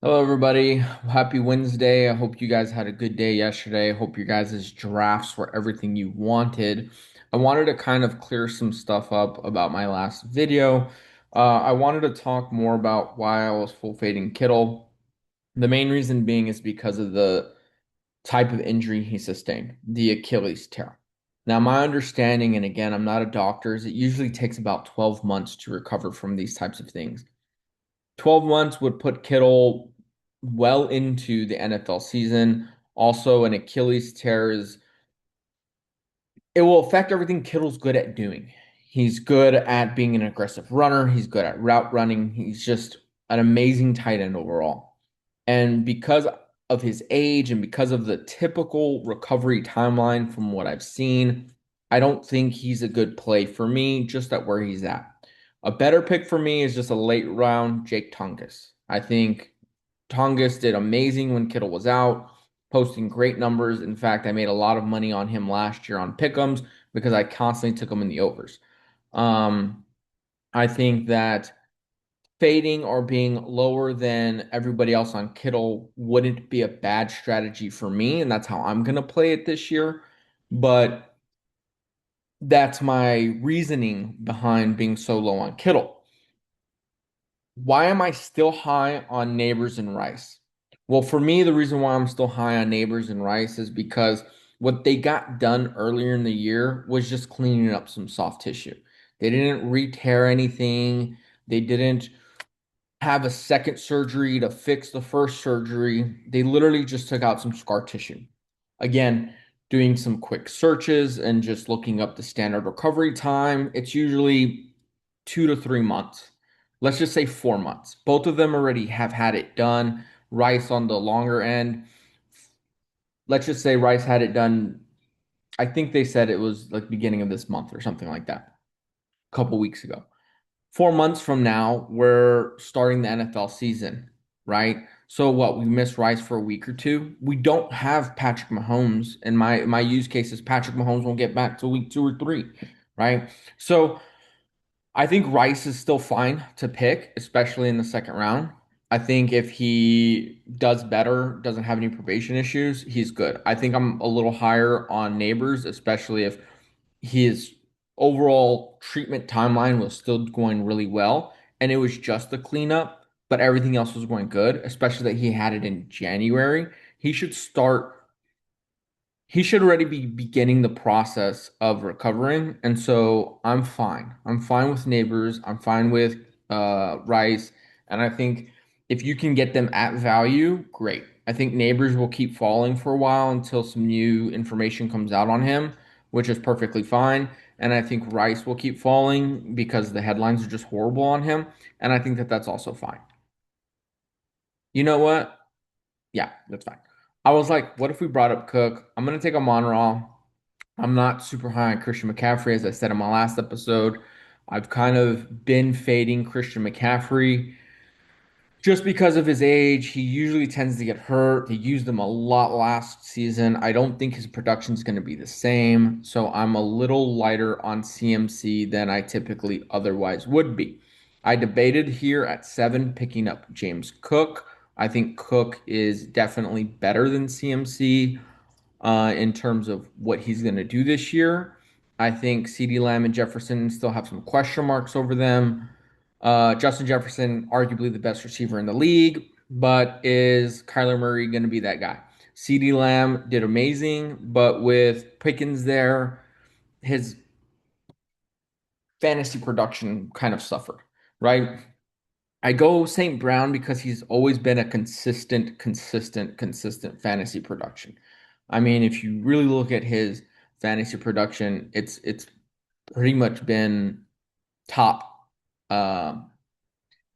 Hello, everybody. Happy Wednesday. I hope you guys had a good day yesterday. I hope your guys' drafts were everything you wanted. I wanted to kind of clear some stuff up about my last video. I wanted to talk more about why I was full fading Kittle. The main reason being is because of the type of injury he sustained, the Achilles tear. Now, my understanding, and again, I'm not a doctor, is it usually takes about 12 months to recover from these types of things. 12 months would put Kittle well into the NFL season. Also, an Achilles tear is it will affect everything Kittle's good at doing. He's good at being an aggressive runner, he's good at route running, he's just an amazing tight end overall. And because of his age and because of the typical recovery timeline from what I've seen, I don't think he's a good play for me just at where he's at. A better pick for me is just a late round Jake Tungus. I think Tongus did amazing when Kittle was out, posting great numbers. In fact, I made a lot of money on him last year on pick'ems because I constantly took him in the overs. Um, I think that fading or being lower than everybody else on Kittle wouldn't be a bad strategy for me, and that's how I'm going to play it this year. But that's my reasoning behind being so low on Kittle. Why am I still high on Nabers and Rice? Well, for me, the reason why I'm still high on Nabers and Rice is because what they got done earlier in the year was just cleaning up some soft tissue. They didn't re-tear anything. They didn't have a second surgery to fix the first surgery. They literally just took out some scar tissue. Again, doing some quick searches and just looking up the standard recovery time, it's usually 2 to 3 months. Let's just say 4 months. Both of them already have had it done. Rice on the longer end. Let's just say Rice had it done. I think they said it was like beginning of this month or something like that, a couple weeks ago. 4 months from now, we're starting the NFL season, right? So what? We miss Rice for a week or two. We don't have Patrick Mahomes, and my use case is Patrick Mahomes won't get back till week 2 or 3, right? So I think Rice is still fine to pick, especially in the second round. I think if he does better, doesn't have any probation issues, he's good. I think I'm a little higher on Neighbors, especially if his overall treatment timeline was still going really well and it was just the cleanup, but everything else was going good, especially that he had it in January. He should start he should already be beginning the process of recovering. And so I'm fine. I'm fine with Neighbors. I'm fine with Rice. And I think if you can get them at value, great. I think Neighbors will keep falling for a while until some new information comes out on him, which is perfectly fine. And I think Rice will keep falling because the headlines are just horrible on him. And I think that that's also fine. You know what? Yeah, that's fine. I was like, what if we brought up Cook? I'm gonna take a Monroe. I'm not super high on Christian McCaffrey, as I said in my last episode. I've kind of been fading Christian McCaffrey just because of his age. He usually tends to get hurt. They used him a lot last season. I don't think his production is going to be the same. So I'm a little lighter on CMC than I typically otherwise would be. I debated here at 7 picking up James Cook. I think Cook is definitely better than CMC in terms of what he's going to do this year. I think CeeDee Lamb and Jefferson still have some question marks over them. Justin Jefferson, arguably the best receiver in the league, but is Kyler Murray going to be that guy? CeeDee Lamb did amazing, but with Pickens there, his fantasy production kind of suffered, right? I go St. Brown because he's always been a consistent fantasy production. I mean, if you really look at his fantasy production, it's pretty much been top, um,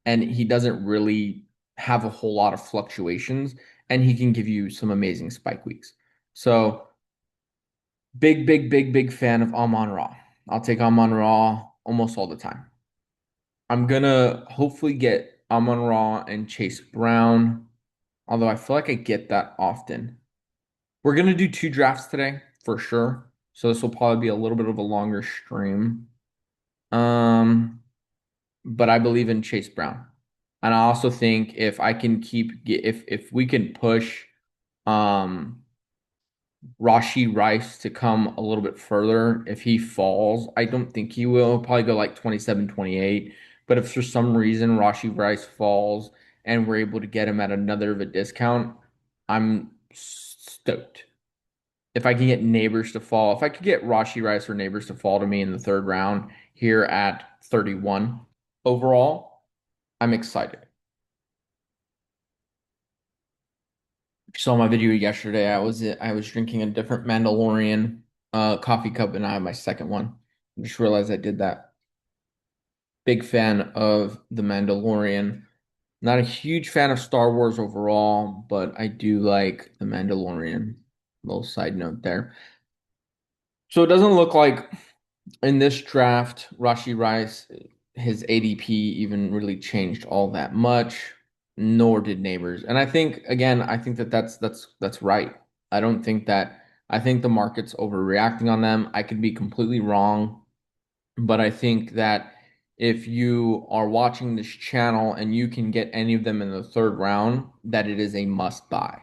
and he doesn't really have a whole lot of fluctuations, and he can give you some amazing spike weeks. So big fan of Amon Ra. I'll take Amon Ra almost all the time. I'm gonna hopefully get Amon Ra and Chase Brown, although I feel like I get that often. We're gonna do 2 drafts today for sure. So this will probably be a little bit of a longer stream. Um, but I believe in Chase Brown. And I also think if I can if we can push um Rashi Rice to come a little bit further, if he falls, I don't think he will. He'll probably go like 27, 28. But if for some reason Rashi Rice falls and we're able to get him at another of a discount, I'm stoked. If I can get Neighbors to fall, if I could get Rashi Rice or Neighbors to fall to me in the third round here at 31 overall, I'm excited. If you saw my video yesterday, I was drinking a different Mandalorian coffee cup and I have my second one. I just realized I did that. Big fan of The Mandalorian. Not a huge fan of Star Wars overall, but I do like The Mandalorian. Little side note there. So it doesn't look like in this draft, Rashi Rice, his ADP even really changed all that much, nor did Neighbors. And I think again, I think that that's right. I don't think that I think the market's overreacting on them. I could be completely wrong, but I think that if you are watching this channel and you can get any of them in the third round, that it is a must buy,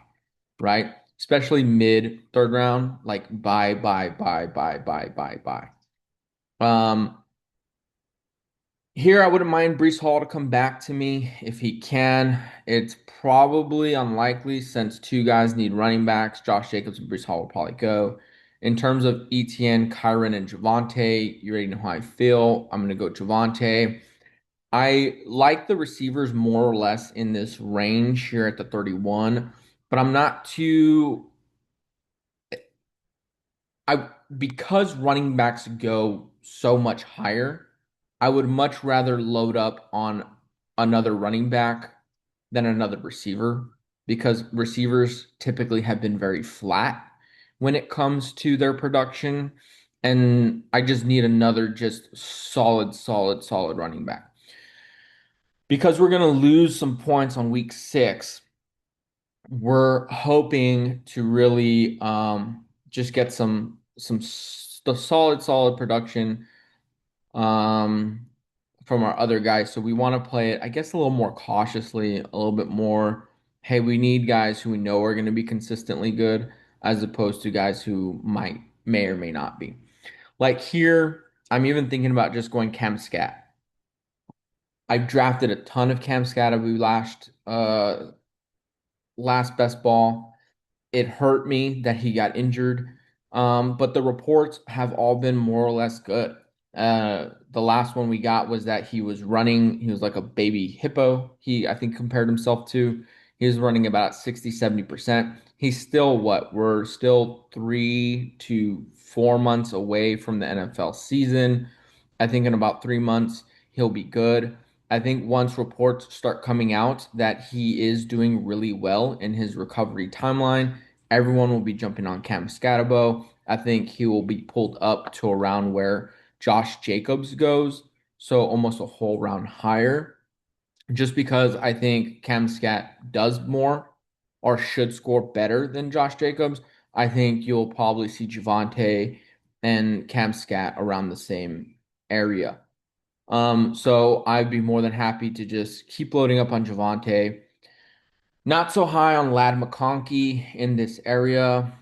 right? Especially mid third round, like buy, buy, buy, buy, buy, buy, buy. Um, Here, I wouldn't mind Brees Hall to come back to me if he can. It's probably unlikely since two guys need running backs. Josh Jacobs and Brees Hall will probably go. In terms of ETN, Kyron, and Javonte, you already know how I feel. I'm going to go Javonte. I like the receivers more or less in this range here at the 31, but I'm not too I because running backs go so much higher, I would much rather load up on another running back than another receiver because receivers typically have been very flat when it comes to their production. And I just need another just solid running back. Because we're going to lose some points on week 6, we're hoping to really just get the solid production um, from our other guys. So we want to play it, I guess, a little more cautiously, a little bit more. Hey, we need guys who we know are going to be consistently good, as opposed to guys who may or may not be. Like here, I'm even thinking about just going Cam Scat. I've drafted a ton of Cam Scatterby last best ball. It hurt me that he got injured. But the reports have all been more or less good. The last one we got was that he was like a baby hippo. I think, compared himself to. He was running about 60, 70%. He's still what? We're still 3 to 4 months away from the NFL season. I think in about 3 months, he'll be good. I think once reports start coming out that he is doing really well in his recovery timeline, everyone will be jumping on Cam Scatabo. I think he will be pulled up to around where Josh Jacobs goes, so almost a whole round higher, just because I think Cam Scat does more or should score better than Josh Jacobs. I think you'll probably see Javonte and Cam Scat around the same area. So I'd be more than happy to just keep loading up on Javonte. Not so high on Lad McConkey in this area.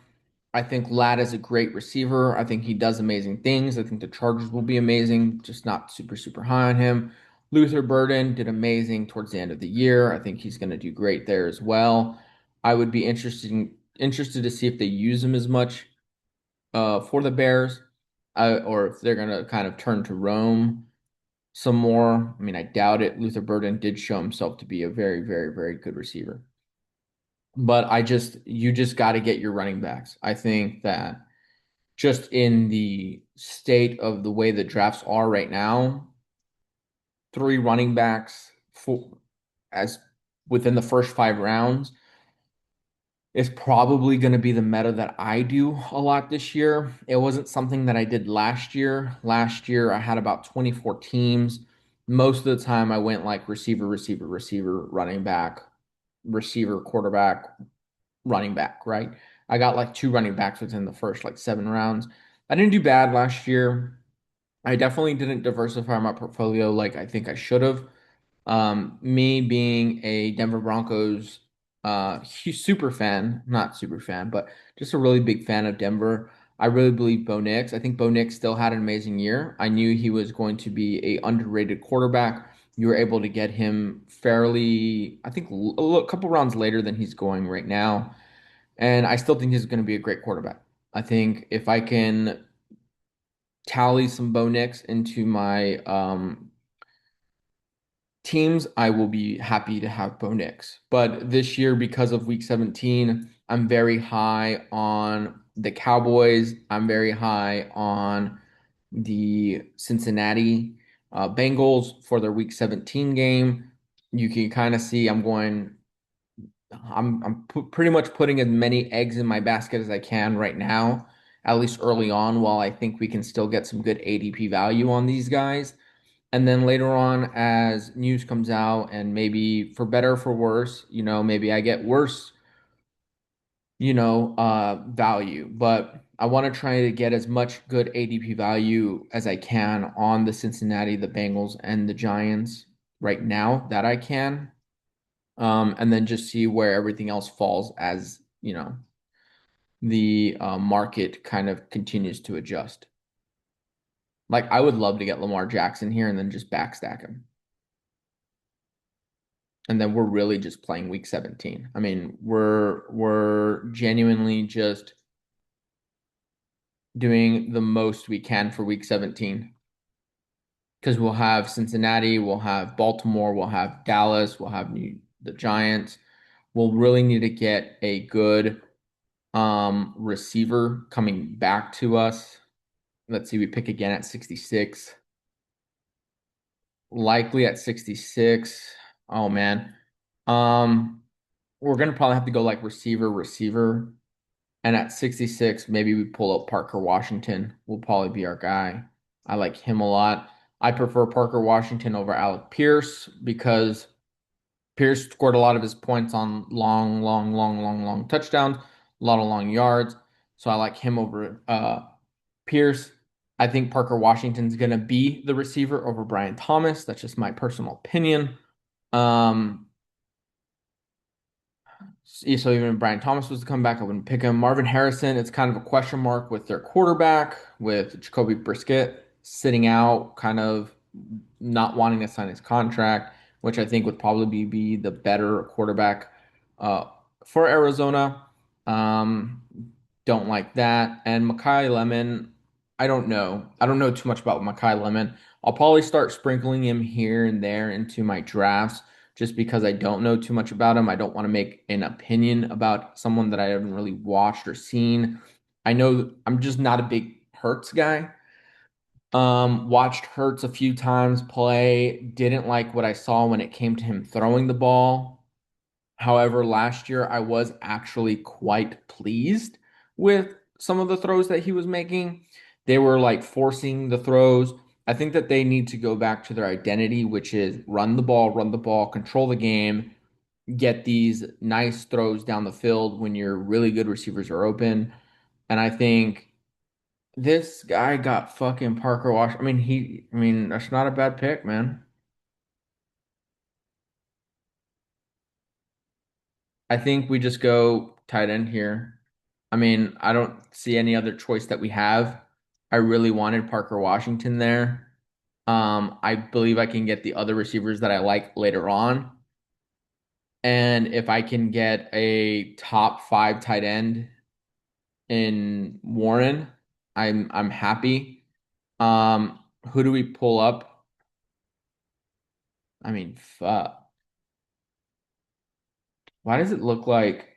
I think Lad is a great receiver. I think he does amazing things. I think the Chargers will be amazing, just not super high on him. Luther Burden did amazing towards the end of the year. I think he's going to do great there as well. I would be interested to see if they use him as much for the Bears, or if they're going to kind of turn to Rome some more. I mean, I doubt it. Luther Burden did show himself to be a very good receiver. But you just got to get your running backs. I think that just in the state of the way the drafts are right now, 3 running backs for as within the first 5 rounds is probably going to be the meta that I do a lot this year. It wasn't something that I did last year. Last year, I had about 24 teams. Most of the time, I went like receiver, running back, receiver, quarterback, running back, right? I got like 2 running backs within the first like 7 rounds. I didn't do bad last year. I definitely didn't diversify my portfolio like I think I should have. Me being a Denver Broncos super fan, not super fan, but just a really big fan of Denver. I really believe Bo Nix. I think Bo Nix still had an amazing year. I knew he was going to be a underrated quarterback. You were able to get him fairly, I think, a couple rounds later than he's going right now. And I still think he's going to be a great quarterback. I think if I can tally some Bo Nix into my teams, I will be happy to have Bo Nix. But this year, because of week 17, I'm very high on the Cowboys. I'm very high on the Cincinnati Bengals for their week 17 game. You can kind of see pretty much putting as many eggs in my basket as I can right now, at least early on, while I think we can still get some good ADP value on these guys. And then later on, as news comes out, and maybe for better or for worse, maybe I get worse, value. But I want to try to get as much good ADP value as I can on the Cincinnati, the Bengals, and the Giants right now that I can. And then just see where everything else falls as, the market kind of continues to adjust. Like I would love to get Lamar Jackson here and then just backstack him. And then we're really just playing week 17. I mean, we're genuinely just doing the most we can for week 17 because we'll have Cincinnati, we'll have Baltimore, we'll have Dallas, we'll have the Giants. We'll really need to get a good receiver coming back to us. Let's see, we pick again at 66. Likely at 66. Oh man. Um, we're gonna probably have to go like receiver. And at 66, maybe we pull up Parker Washington. Will probably be our guy. I like him a lot. I prefer Parker Washington over Alec Pierce because Pierce scored a lot of his points on long touchdowns, a lot of long yards. So I like him over Pierce. I think Parker Washington's going to be the receiver over Brian Thomas. That's just my personal opinion. Um, so even if Brian Thomas was to come back, I wouldn't pick him. Marvin Harrison, it's kind of a question mark with their quarterback, with Jacoby Brissett sitting out, kind of not wanting to sign his contract, which I think would probably be the better quarterback uh, for Arizona. Um, don't like that. And Makai Lemon, I don't know. I don't know too much about Makai Lemon. I'll probably start sprinkling him here and there into my drafts just because I don't know too much about him. I don't want to make an opinion about someone that I haven't really watched or seen. I know I'm just not a big Hurts guy. Watched Hurts a few times play, didn't like what I saw when it came to him throwing the ball. However, last year I was actually quite pleased with some of the throws that he was making. They were like forcing the throws. I think that they need to go back to their identity, which is run the ball, control the game, get these nice throws down the field when your really good receivers are open. And I think this guy got fucking Parker Wash. I mean, that's not a bad pick, man. I think we just go tight end here. I mean, I don't see any other choice that we have. I really wanted Parker Washington there. I believe I can get the other receivers that I like later on. And if I can get a top five tight end in Warren, I'm happy. Who do we pull up? I mean, fuck. Why does it look like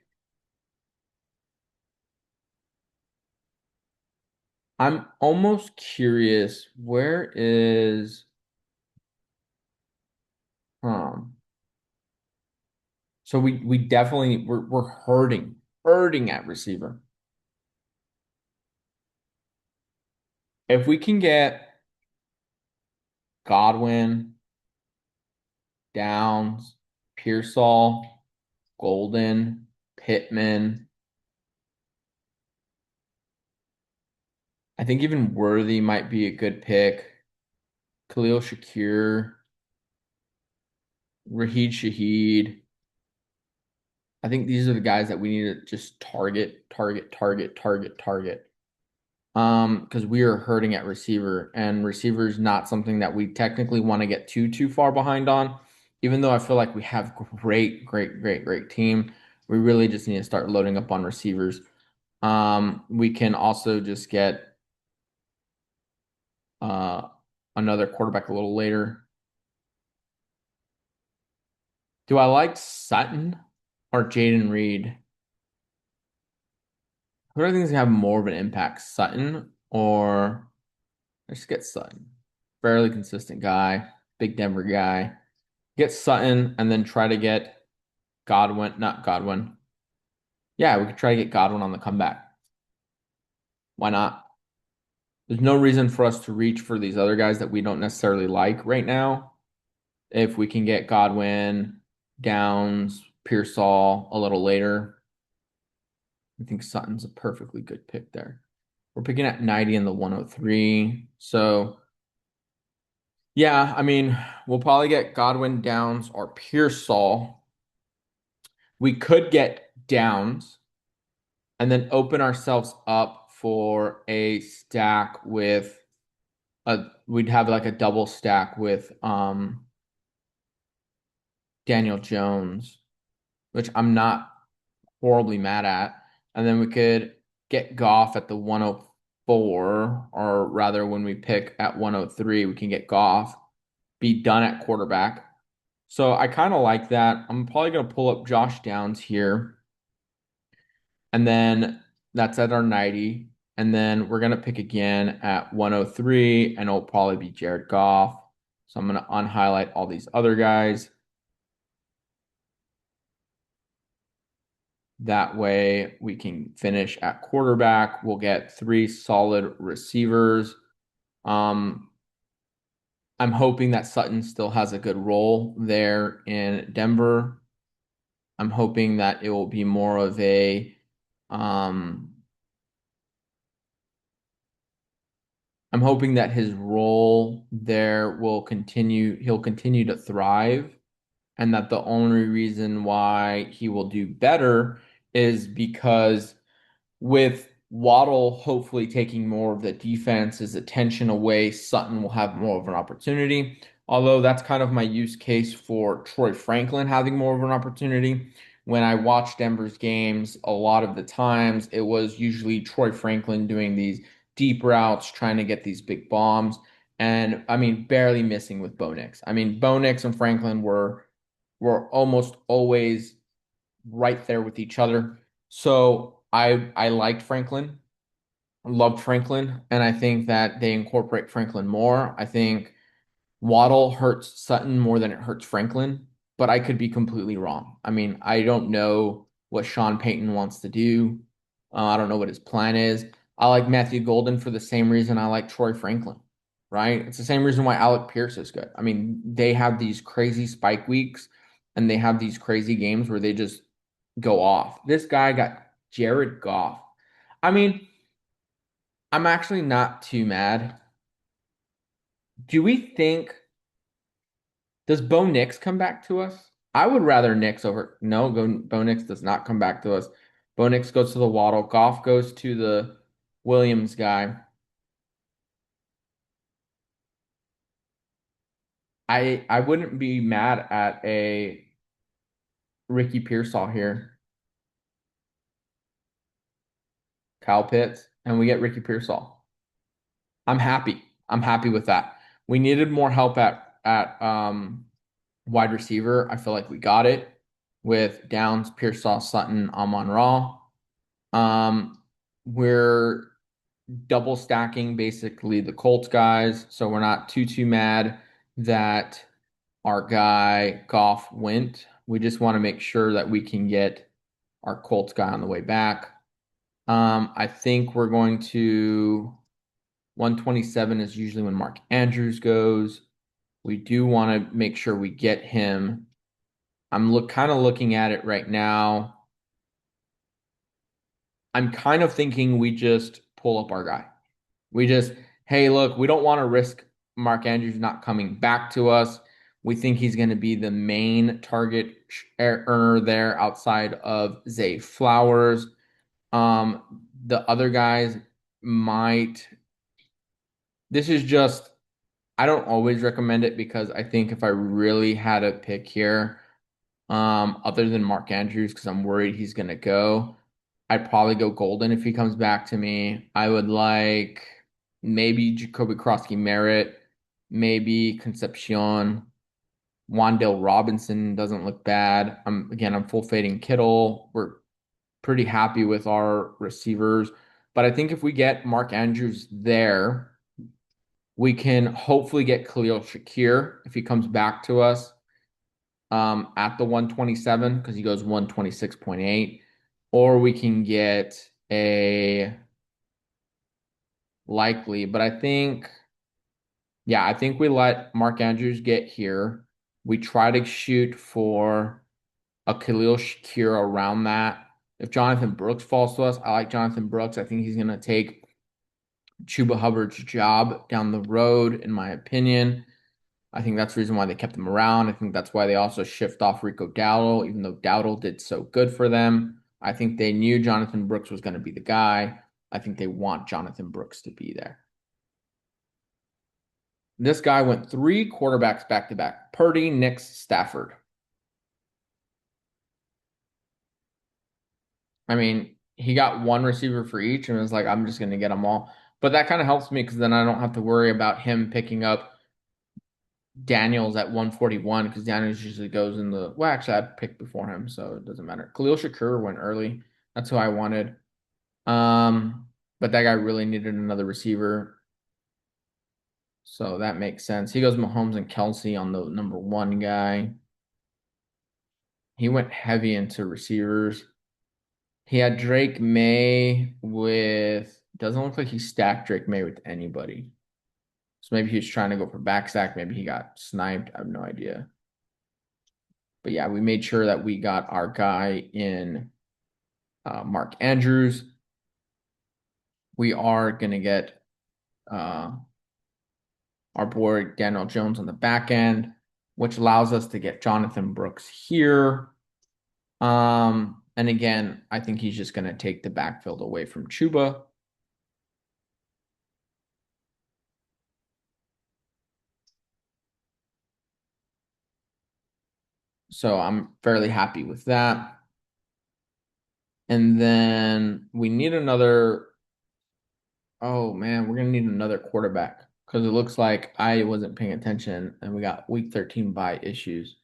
I'm almost curious, where is um so we definitely we're hurting at receiver. If we can get Godwin, Downs, Pearsall, Golden, Pittman, I think even Worthy might be a good pick. Khalil Shakir. Raheed Shaheed. I think these are the guys that we need to just target, target, target, target, target. Because we are hurting at receiver, and receiver is not something that we technically want to get too far behind on. Even though I feel like we have great, great, great, great team, we really just need to start loading up on receivers. We can also just get uh another quarterback a little later. Do I like Sutton or Jaden Reed? Who do I think is gonna have more of an impact, Sutton or let's get Sutton. Fairly consistent guy, big Denver guy. Get Sutton and then try to get Godwin, not Godwin. Yeah, we could try to get Godwin on the comeback. Why not? There's no reason for us to reach for these other guys that we don't necessarily like right now. If we can get Godwin, Downs, Pearsall a little later, I think Sutton's a perfectly good pick there. We're picking at 90 in the 103. So, yeah, I mean, we'll probably get Godwin, Downs, or Pearsall. We could get Downs and then open ourselves up for a stack with we'd have like a double stack with Daniel Jones, which I'm not horribly mad at. And then we could get Goff at the 104, or rather, when we pick at 103, we can get Goff, be done at quarterback. So I kind of like that. I'm probably going to pull up Josh Downs here. And then that's at our 90. And then we're going to pick again at 103, and it'll probably be Jared Goff. So I'm going to unhighlight all these other guys. That way we can finish at quarterback. We'll get three solid receivers. Um, I'm hoping that Sutton still has a good role there in Denver. I'm hoping that it will be more of a um, I'm hoping that his role there will continue, he'll continue to thrive, and that the only reason why he will do better is because with Waddle hopefully taking more of the defense's attention away, Sutton will have more of an opportunity. Although that's kind of my use case for Troy Franklin having more of an opportunity. When I watch Denver's games, a lot of the times it was usually Troy Franklin doing these deep routes, trying to get these big bombs. And I mean, barely missing with Bo Nix. I mean, Bo Nix and Franklin were almost always right there with each other. So I liked Franklin, loved Franklin, and I think that they incorporate Franklin more. I think Waddle hurts Sutton more than it hurts Franklin, but I could be completely wrong. I mean, I don't know what Sean Payton wants to do. I don't know what his plan is. I like Matthew Golden for the same reason I like Troy Franklin, right? It's the same reason why Alec Pierce is good. I mean, they have these crazy spike weeks and they have these crazy games where they just go off. This guy got Jared Goff. I mean, I'm actually not too mad. Do we think does Bo Nix come back to us? I would rather Nix over. No, Bo Nix does not come back to us. Bo Nix goes to the Waddle. Goff goes to the Williams guy. I wouldn't be mad at a Ricky Pearsall here. Kyle Pitts, and we get Ricky Pearsall. I'm happy. I'm happy with that. We needed more help at wide receiver. I feel like we got it with Downs, Pearsall, Sutton, Amon-Ra. We're double stacking basically the Colts guys, so we're not too mad that our guy Goff went. We just want to make sure that we can get our Colts guy on the way back. I think we're going to 127 is usually when Mark Andrews goes. We do want to make sure we get him. I'm kind of looking at it right now. I'm kind of thinking we just pull up our guy. We just, hey, look, we don't want to risk Mark Andrews not coming back to us. We think he's going to be the main target earner there outside of Zay Flowers. The other guys might. This is just, I don't always recommend it because I think if I really had a pick here, other than Mark Andrews, because I'm worried he's gonna go, I'd probably go Golden if he comes back to me. I would like maybe Jacoby Krosky Merritt, maybe Concepcion. Wandale Robinson doesn't look bad. I'm full fading Kittle. We're pretty happy with our receivers. But I think if we get Mark Andrews there, we can hopefully get Khalil Shakir if he comes back to us at the 127 because he goes 126.8. Or we can get a likely, but I think we let Mark Andrews get here. We try to shoot for a Khalil Shakir around that. If Jonathan Brooks falls to us, I like Jonathan Brooks. I think he's going to take Chuba Hubbard's job down the road, in my opinion. I think that's the reason why they kept him around. I think that's why they also shift off Rico Dowdle, even though Dowdle did so good for them. I think they knew Jonathan Brooks was going to be the guy. I think they want Jonathan Brooks to be there. This guy went three quarterbacks back to back: Purdy, Nix, Stafford. I mean, he got one receiver for each and was like, I'm just going to get them all. But that kind of helps me because then I don't have to worry about him picking up Daniels at 141 because Daniels usually goes in the, well, actually, I picked before him, so it doesn't matter. Khalil Shakur went early. That's who I wanted. But that guy really needed another receiver. So that makes sense. He goes Mahomes and Kelsey on the number one guy. He went heavy into receivers. He had Drake May with, doesn't look like he stacked Drake May with anybody. So maybe he was trying to go for back stack. Maybe he got sniped. I have no idea. But yeah, we made sure that we got our guy in Mark Andrews. We are going to get our boy Daniel Jones on the back end, which allows us to get Jonathan Brooks here. And again, I think he's just going to take the backfield away from Chuba. So I'm fairly happy with that. And then we need another. Oh man, we're gonna need another quarterback because it looks like I wasn't paying attention and we got week 13 bye issues.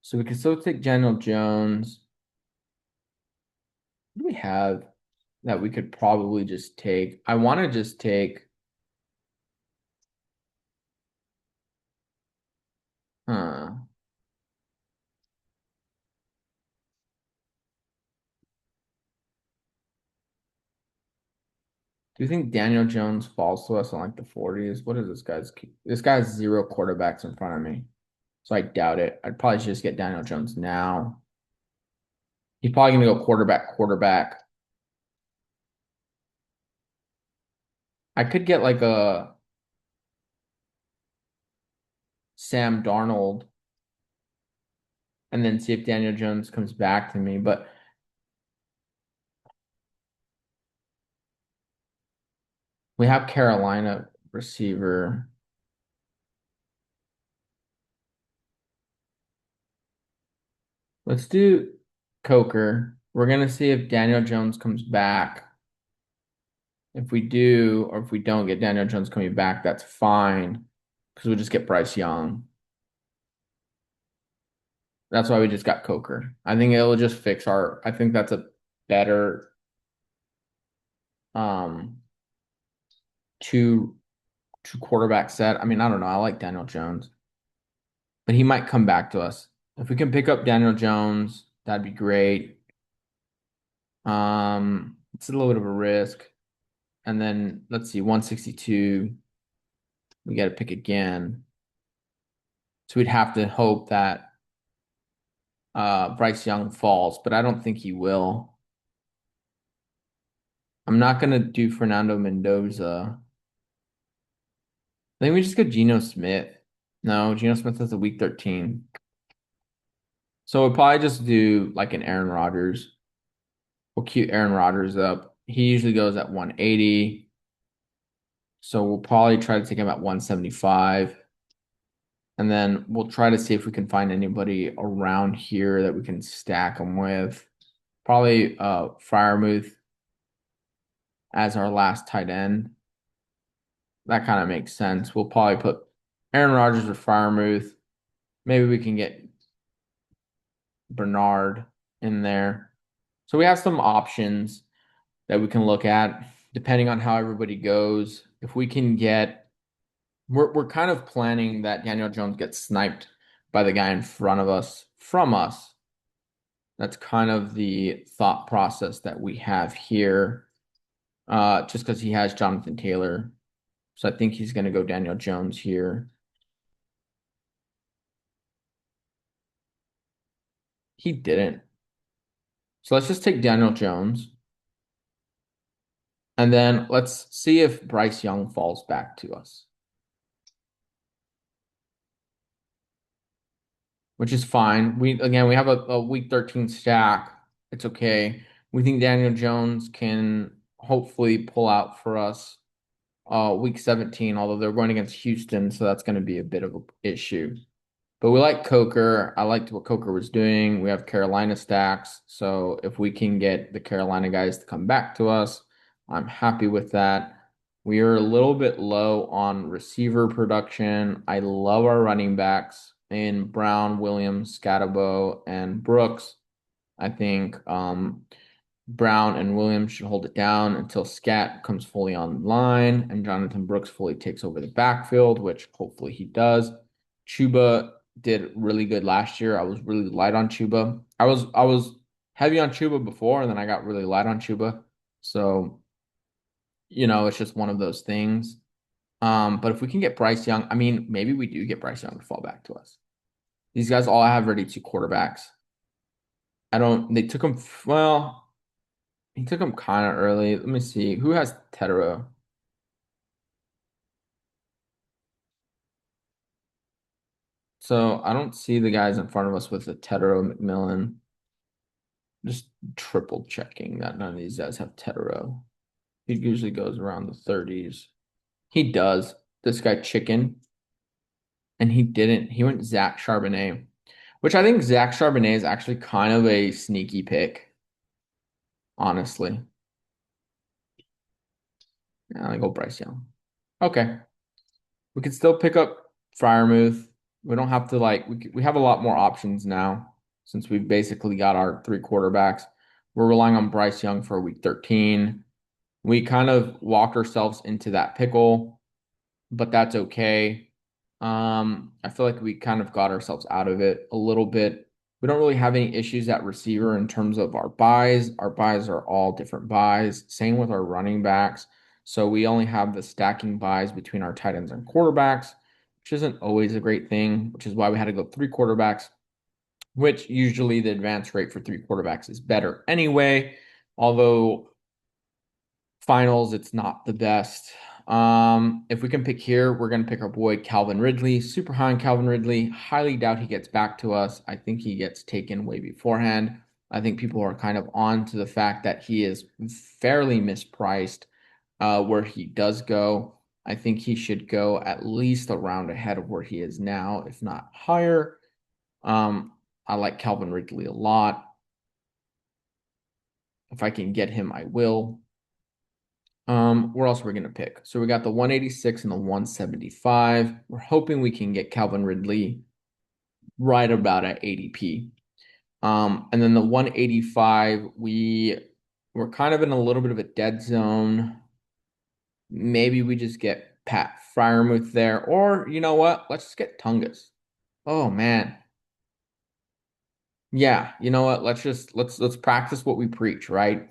So we can still take Daniel Jones. What do we have that we could probably just take? I want to just take. Huh. Do you think Daniel Jones falls to us on like the 40s? What is this guy's? This guy has zero quarterbacks in front of me, so I doubt it. I'd probably just get Daniel Jones now. He's probably gonna go quarterback, quarterback. I could get like a Sam Darnold and then see if Daniel Jones comes back to me. But we have Carolina receiver. Let's do Coker. We're gonna see if Daniel Jones comes back. If we do, or if we don't get Daniel Jones coming back, that's fine. Because we'll just get Bryce Young. That's why we just got Coker. I think it'll just fix our, I think that's a better um two two quarterback set. I mean, I don't know. I like Daniel Jones, but he might come back to us. If we can pick up Daniel Jones, that'd be great. It's a little bit of a risk. And then let's see, 162. We got to pick again. So we'd have to hope that Bryce Young falls, but I don't think he will. I'm not gonna do Fernando Mendoza. I think we just go Geno Smith. No, Geno Smith is a week 13. So we'll probably just do like an Aaron Rodgers. We'll queue Aaron Rodgers up. He usually goes at 180. So we'll probably try to take him at 175. And then we'll try to see if we can find anybody around here that we can stack them with. Probably Freiermuth as our last tight end. That kind of makes sense. We'll probably put Aaron Rodgers or Freiermuth. Maybe we can get Bernard in there. So we have some options that we can look at depending on how everybody goes. If we can get, we're kind of planning that Daniel Jones gets sniped by the guy in front of us from us. That's kind of the thought process that we have here, just because he has Jonathan Taylor. So I think he's going to go Daniel Jones here. He didn't. So let's just take Daniel Jones. And then let's see if Bryce Young falls back to us, which is fine. We have a week 13 stack. It's okay. We think Daniel Jones can hopefully pull out for us week 17, although they're going against Houston, so that's going to be a bit of an issue. But we like Coker. I liked what Coker was doing. We have Carolina stacks. So if we can get the Carolina guys to come back to us, I'm happy with that. We are a little bit low on receiver production. I love our running backs in Brown, Williams, Scatabo, and Brooks. I think Brown and Williams should hold it down until Scat comes fully online and Jonathan Brooks fully takes over the backfield, which hopefully he does. Chuba did really good last year. I was really light on Chuba. I was heavy on Chuba before, and then I got really light on Chuba. So, it's just one of those things. But if we can get Bryce Young, I mean, maybe we do get Bryce Young to fall back to us. These guys all have ready two quarterbacks. They took him, well, he took him kind of early. Let me see. Who has Tetero? So I don't see the guys in front of us with the Tetero McMillan. Just triple checking that none of these guys have Tetero. He usually goes around the 30s. He does. This guy Chicken. And he didn't. He went Zach Charbonnet, which I think Zach Charbonnet is actually kind of a sneaky pick, honestly. I go Bryce Young. Okay. We could still pick up Freiermuth. We don't have to we have a lot more options now since we've basically got our three quarterbacks. We're relying on Bryce Young for week 13. We kind of walked ourselves into that pickle, but that's okay. I feel like we kind of got ourselves out of it a little bit. We don't really have any issues at receiver in terms of our buys. Our buys are all different buys. Same with our running backs. So we only have the stacking buys between our tight ends and quarterbacks, which isn't always a great thing, which is why we had to go three quarterbacks, which usually the advance rate for three quarterbacks is better anyway. Although finals, it's not the best. If we can pick here, we're going to pick our boy Calvin Ridley. Super high on Calvin Ridley. Highly doubt he gets back to us. I think he gets taken way beforehand. I think people are kind of on to the fact that he is fairly mispriced where he does go. I think he should go at least a round ahead of where he is now, if not higher. I like Calvin Ridley a lot. If I can get him, I will. Where else are we going to pick? So we got the 186 and the 175. We're hoping we can get Calvin Ridley right about at ADP. And then the 185, we're kind of in a little bit of a dead zone. Maybe we just get Pat Freiermuth there, or you know what? Let's just get Tungus. Oh man. Yeah, you know what? Let's practice what we preach, right?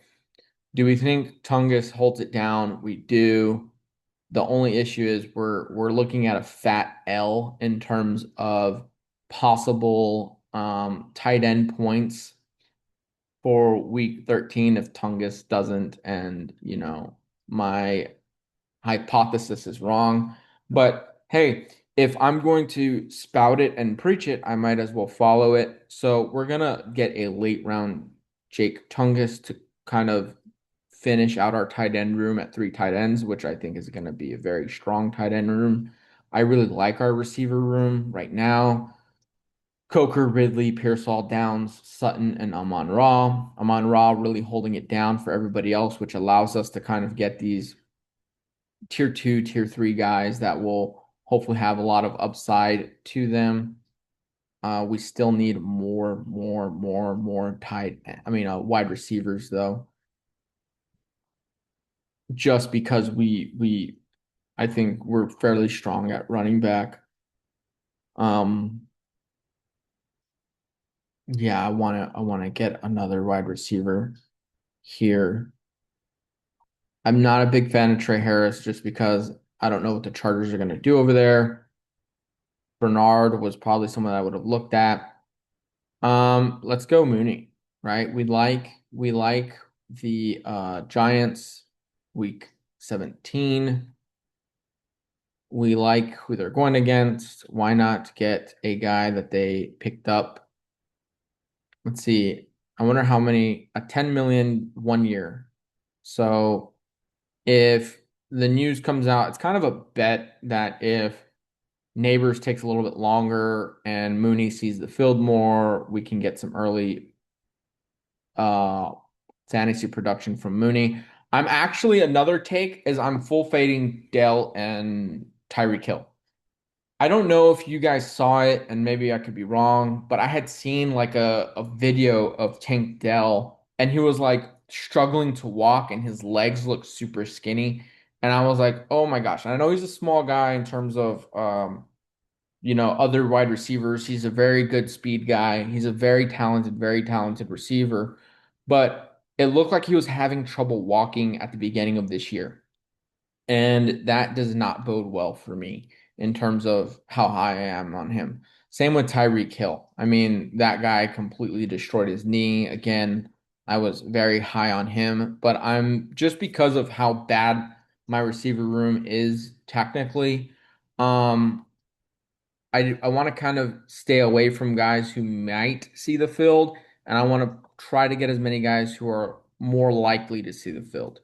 Do we think Tungus holds it down? We do. The only issue is we're looking at a fat L in terms of possible tight end points for week 13 if Tungus doesn't, and my hypothesis is wrong. But hey, if I'm going to spout it and preach it, I might as well follow it. So we're gonna get a late round Jake Tungus to kind of finish out our tight end room at three tight ends, which I think is going to be a very strong tight end room. I really like our receiver room right now. Coker, Ridley, Pearsall, Downs, Sutton, and Amon Ra. Amon Ra really holding it down for everybody else, which allows us to kind of get these tier two, tier three guys that will hopefully have a lot of upside to them. We still need more wide receivers though, just because I think we're fairly strong at running back. Um, yeah, I wanna get another wide receiver here. I'm not a big fan of Trey Harris just because I don't know what the Chargers are gonna do over there. Bernard was probably someone I would have looked at. Let's go Mooney, right? We like the Giants week 17. We like who they're going against. Why not get a guy that they picked up? Let's see. I wonder how many, a 10 million 1 year. So if the news comes out, it's kind of a bet that if Nabers takes a little bit longer and Mooney sees the field more, we can get some early uh fantasy production from Mooney. I'm actually another take is I'm full fading Dell and Tyreek Hill. I don't know if you guys saw it, and maybe I could be wrong, but I had seen like a video of Tank Dell, and he was like struggling to walk, and his legs looked super skinny. And I was like, oh my gosh. And I know he's a small guy in terms of other wide receivers. He's a very good speed guy. He's a very talented receiver. But it looked like he was having trouble walking at the beginning of this year. And that does not bode well for me in terms of how high I am on him. Same with Tyreek Hill. I mean, that guy completely destroyed his knee. Again, I was very high on him, but I'm just because of how bad my receiver room is technically. Um, I want to kind of stay away from guys who might see the field, and I want to try to get as many guys who are more likely to see the field.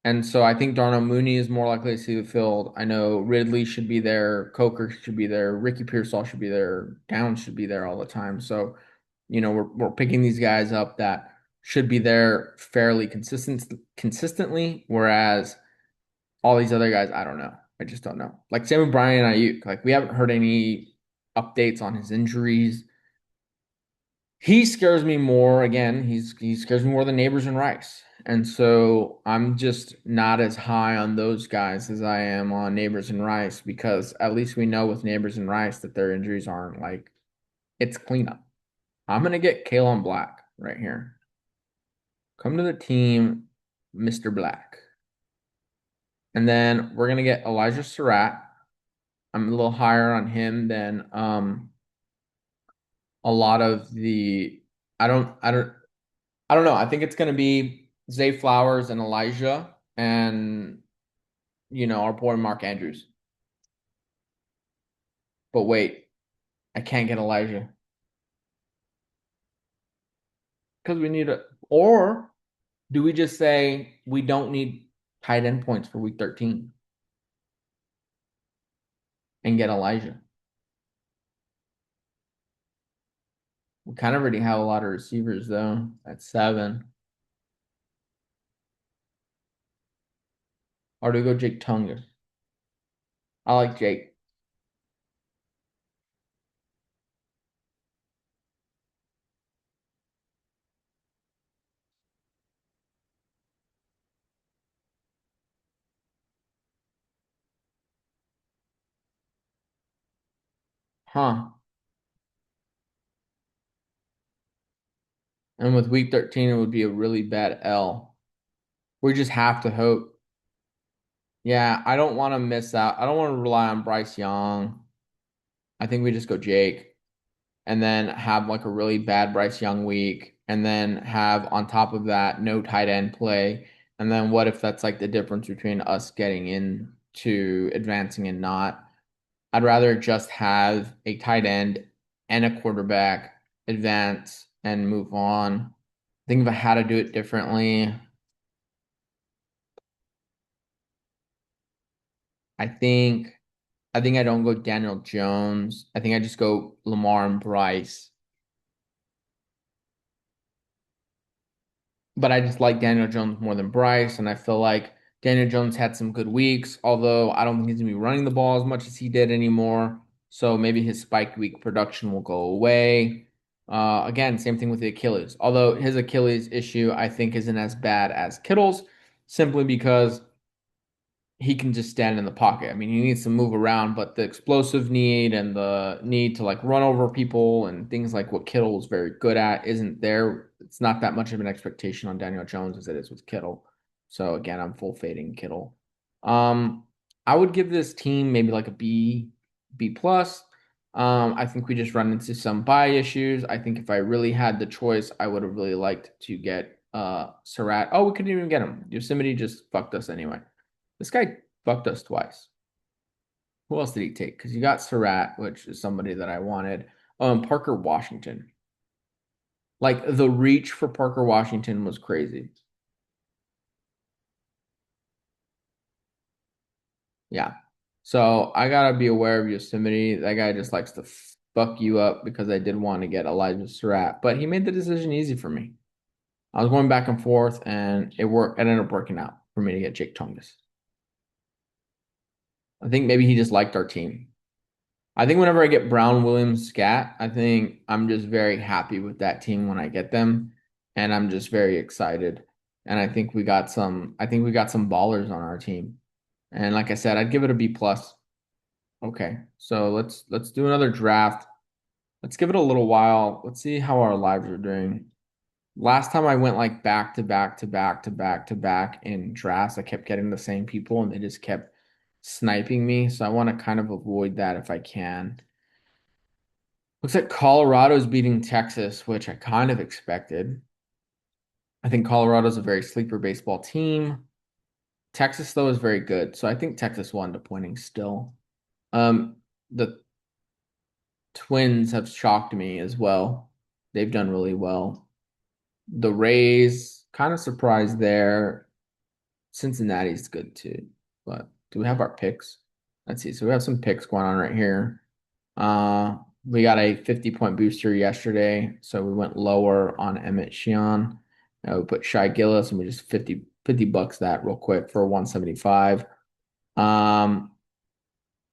And so I think Darnell Mooney is more likely to see the field. I know Ridley should be there, Coker should be there, Ricky Pearsall should be there, Downs should be there all the time. So, we're picking these guys up that should be there fairly consistently, whereas all these other guys, I don't know. I just don't know. Like same with Brian Ayuk. Like we haven't heard any updates on his injuries. He scares me more. Again, he scares me more than Nabers and Rice. And so I'm just not as high on those guys as I am on Nabers and Rice because at least we know with Nabers and Rice that their injuries aren't like it's cleanup. I'm gonna get Kalen Black right here. Come to the team, Mr. Black. And then we're gonna get Elijah Surratt. I'm a little higher on him than a lot of the I don't know. I think it's gonna be Zay Flowers and Elijah and our boy Mark Andrews. But wait, I can't get Elijah because we need a or do we just say we don't need tight end points for week 13 and get Elijah? We kind of already have a lot of receivers though at 7. Or do we go Jake Tunga? I like Jake. Huh. And with week 13, it would be a really bad L. We just have to hope. Yeah, I don't want to miss out. I don't want to rely on Bryce Young. I think we just go Jake and then have like a really bad Bryce Young week and then have on top of that no tight end play. And then what if that's like the difference between us getting into advancing and not? I'd rather just have a tight end and a quarterback advance and move on. I think if I had to do it differently, I think I think I don't go Daniel Jones. I think I just go Lamar and Bryce. But I just like Daniel Jones more than Bryce, and I feel like Daniel Jones had some good weeks, although I don't think he's gonna be running the ball as much as he did anymore. So maybe his spike week production will go away. Again, same thing with the Achilles. Although his Achilles issue, I think, isn't as bad as Kittle's, simply because he can just stand in the pocket. I mean, he needs to move around, but the explosive need and the need to like run over people and things like what Kittle is very good at isn't there. It's not that much of an expectation on Daniel Jones as it is with Kittle. So again, I'm full fading Kittle. Um, I would give this team maybe like a B, B plus. I think we just run into some buy issues. I think if I really had the choice, I would have really liked to get Surratt. Oh, we couldn't even get him. Yosemite just fucked us anyway. This guy fucked us twice. Who else did he take? Because you got Surratt, which is somebody that I wanted. Parker Washington. Like the reach for Parker Washington was crazy. Yeah. So I gotta be aware of Yosemite. That guy just likes to fuck you up because I did want to get Elijah Surratt, but he made the decision easy for me. I was going back and forth, and it worked. It ended up working out for me to get Jake Tongas. I think maybe he just liked our team. I think whenever I get Brown, Williams, Scat, I think I'm just very happy with that team when I get them, and I'm just very excited. And I think we got some ballers on our team. And like I said, I'd give it a B plus. Okay, so let's do another draft. Let's give it a little while. Let's see how our lives are doing. Last time I went like back to back to back to back to back in drafts, I kept getting the same people and they just kept sniping me. So I want to kind of avoid that if I can. Looks like Colorado's beating Texas, which I kind of expected. I think Colorado's a very sleeper baseball team. Texas, though, is very good. So I think Texas will end up winning still. The Twins have shocked me as well. They've done really well. The Rays, kind of surprised there. Cincinnati's good too. But do we have our picks? Let's see. So we have some picks going on right here. Uh, we got a 50-point booster yesterday, so we went lower on Emmett Sheehan. We put Shy Gillis and we just 50 bucks that real quick for 175. Um,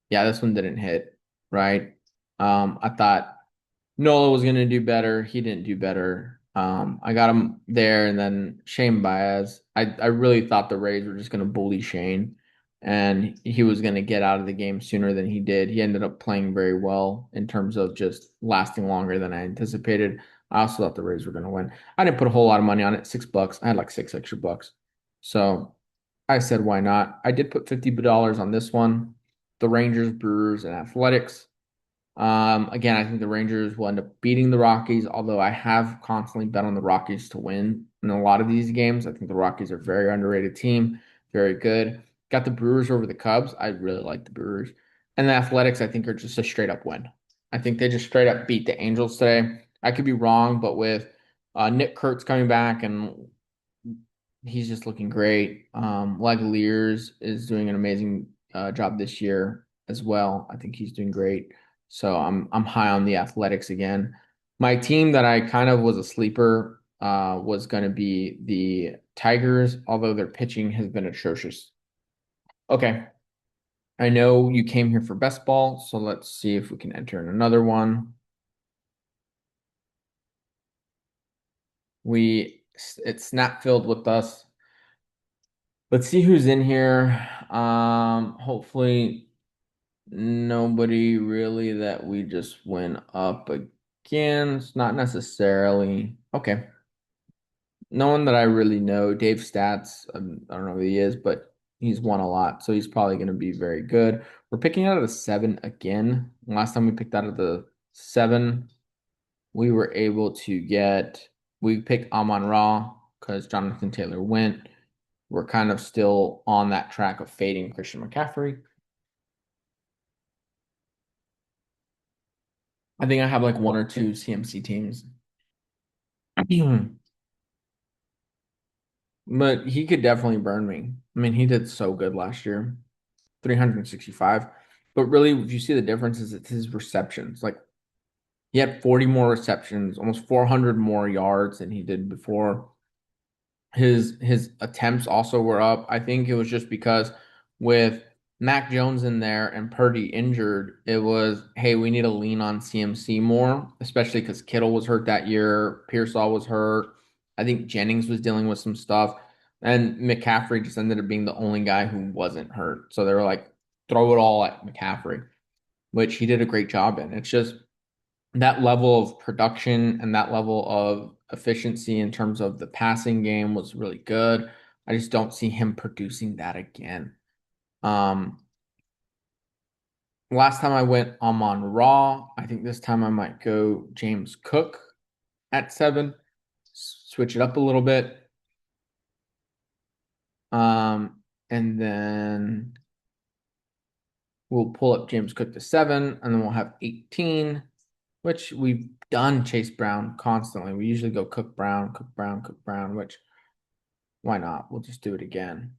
yeah, this one didn't hit, right? I thought Nola was gonna do better. He didn't do better. I got him there, and then Shane Baez. I really thought the Rays were just gonna bully Shane, and he was gonna get out of the game sooner than he did. He ended up playing very well in terms of just lasting longer than I anticipated. I also thought the Rays were gonna win. I didn't put a whole lot of money on it, $6. I had like six extra bucks. So I said, why not? I did put $50 on this one. The Rangers, Brewers, and Athletics. Again, I think the Rangers will end up beating the Rockies, although I have constantly bet on the Rockies to win in a lot of these games. I think the Rockies are a very underrated team, very good. Got the Brewers over the Cubs. I really like the Brewers. And the Athletics, I think, are just a straight up win. I think they just straight up beat the Angels today. I could be wrong, but with Nick Kurtz coming back and he's just looking great. Legaliers is doing an amazing job this year as well. I think he's doing great. So I'm high on the Athletics again. My team that I kind of was a sleeper was going to be the Tigers, although their pitching has been atrocious. Okay, I know you came here for best ball, so let's see if we can enter in another one. It's snap filled with us. Let's see who's in here. Hopefully nobody really that we just went up against. Not necessarily. Okay. No one that I really know. Dave Stats, I don't know who he is, but he's won a lot, so he's probably going to be very good. We're picking out of the seven again. Last time we picked out of the seven, we were able to we picked Amon Ra because Jonathan Taylor went. We're kind of still on that track of fading Christian McCaffrey. I think I have like one or two CMC teams. But he could definitely burn me. I mean, he did so good last year, 365. But really, if you see the difference, is it's his receptions. Like he had 40 more receptions, almost 400 more yards than he did before. His attempts also were up. I think it was just because with Mac Jones in there and Purdy injured, it was, hey, we need to lean on CMC more, especially because Kittle was hurt that year, Pearsall was hurt. I think Jennings was dealing with some stuff, and McCaffrey just ended up being the only guy who wasn't hurt. So they were like, throw it all at McCaffrey, which he did a great job in. It's just that level of production and that level of efficiency in terms of the passing game was really good. I just don't see him producing that again. Um, Last time I went Amon Raw. I think this time I might go James Cook at 7, switch it up a little bit. And then we'll pull up James Cook to 7, and then we'll have 18, which we've done Chase Brown constantly. We usually go Cook Brown, Cook Brown, Cook Brown, which why not? We'll just do it again.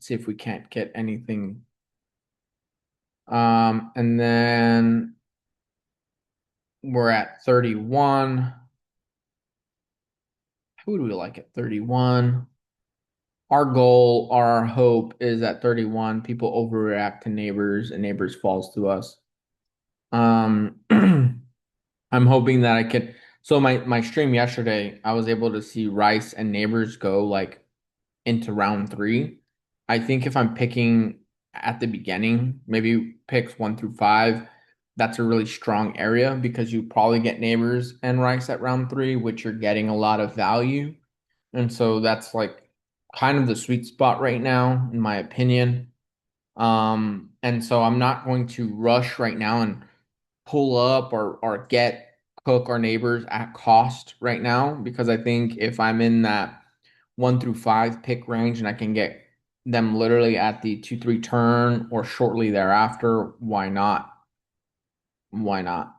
See if we can't get anything. And then we're at 31. Who do we like at 31? Our goal, our hope is at 31. People overreact to Nabers and Nabers falls to us. I'm hoping that I could. So my stream yesterday, I was able to see Rice and Neighbors go like into round 3. I think if I'm picking at the beginning, maybe picks 1 through 5, that's a really strong area because you probably get Neighbors and Rice at round 3, which you're getting a lot of value. And so that's like kind of the sweet spot right now, in my opinion. And so I'm not going to rush right now and pull up or get Cook or Neighbors at cost right now because I think if I'm in that 1 through 5 pick range and I can get them literally at the 2-3 turn or shortly thereafter, why not? Why not?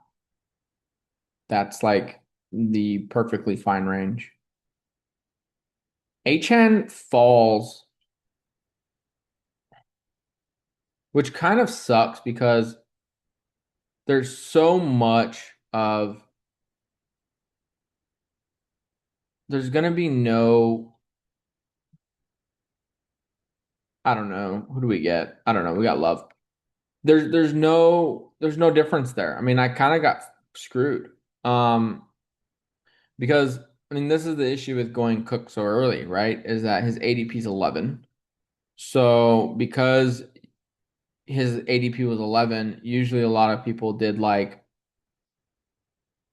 That's like the perfectly fine range. HN falls, which kind of sucks because there's so much of there's gonna be no, I don't know, who do we get? I don't know. We got Love. There's no difference there. I mean, I kind of got screwed. Because I mean, this is the issue with going Cook so early, right? Is that his ADP is 11. So because his ADP was 11, usually a lot of people did like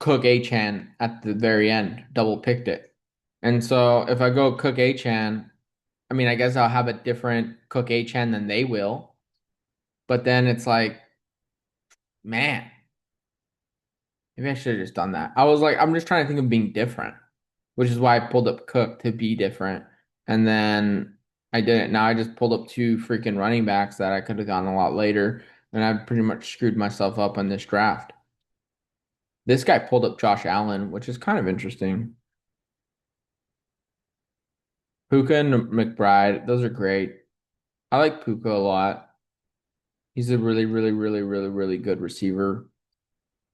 Cook Achan at the very end, double picked it. And so if I go Cook Achan, I mean, I guess I'll have a different Cook Achan than they will. But then it's like, man, maybe I should have just done that. I was like, I'm just trying to think of being different, which is why I pulled up Cook to be different. And then I didn't. Now I just pulled up 2 freaking running backs that I could have gone a lot later. And I pretty much screwed myself up on this draft. This guy pulled up Josh Allen, which is kind of interesting. Puka and McBride, those are great. I like Puka a lot. He's a really, really, really, really, really good receiver.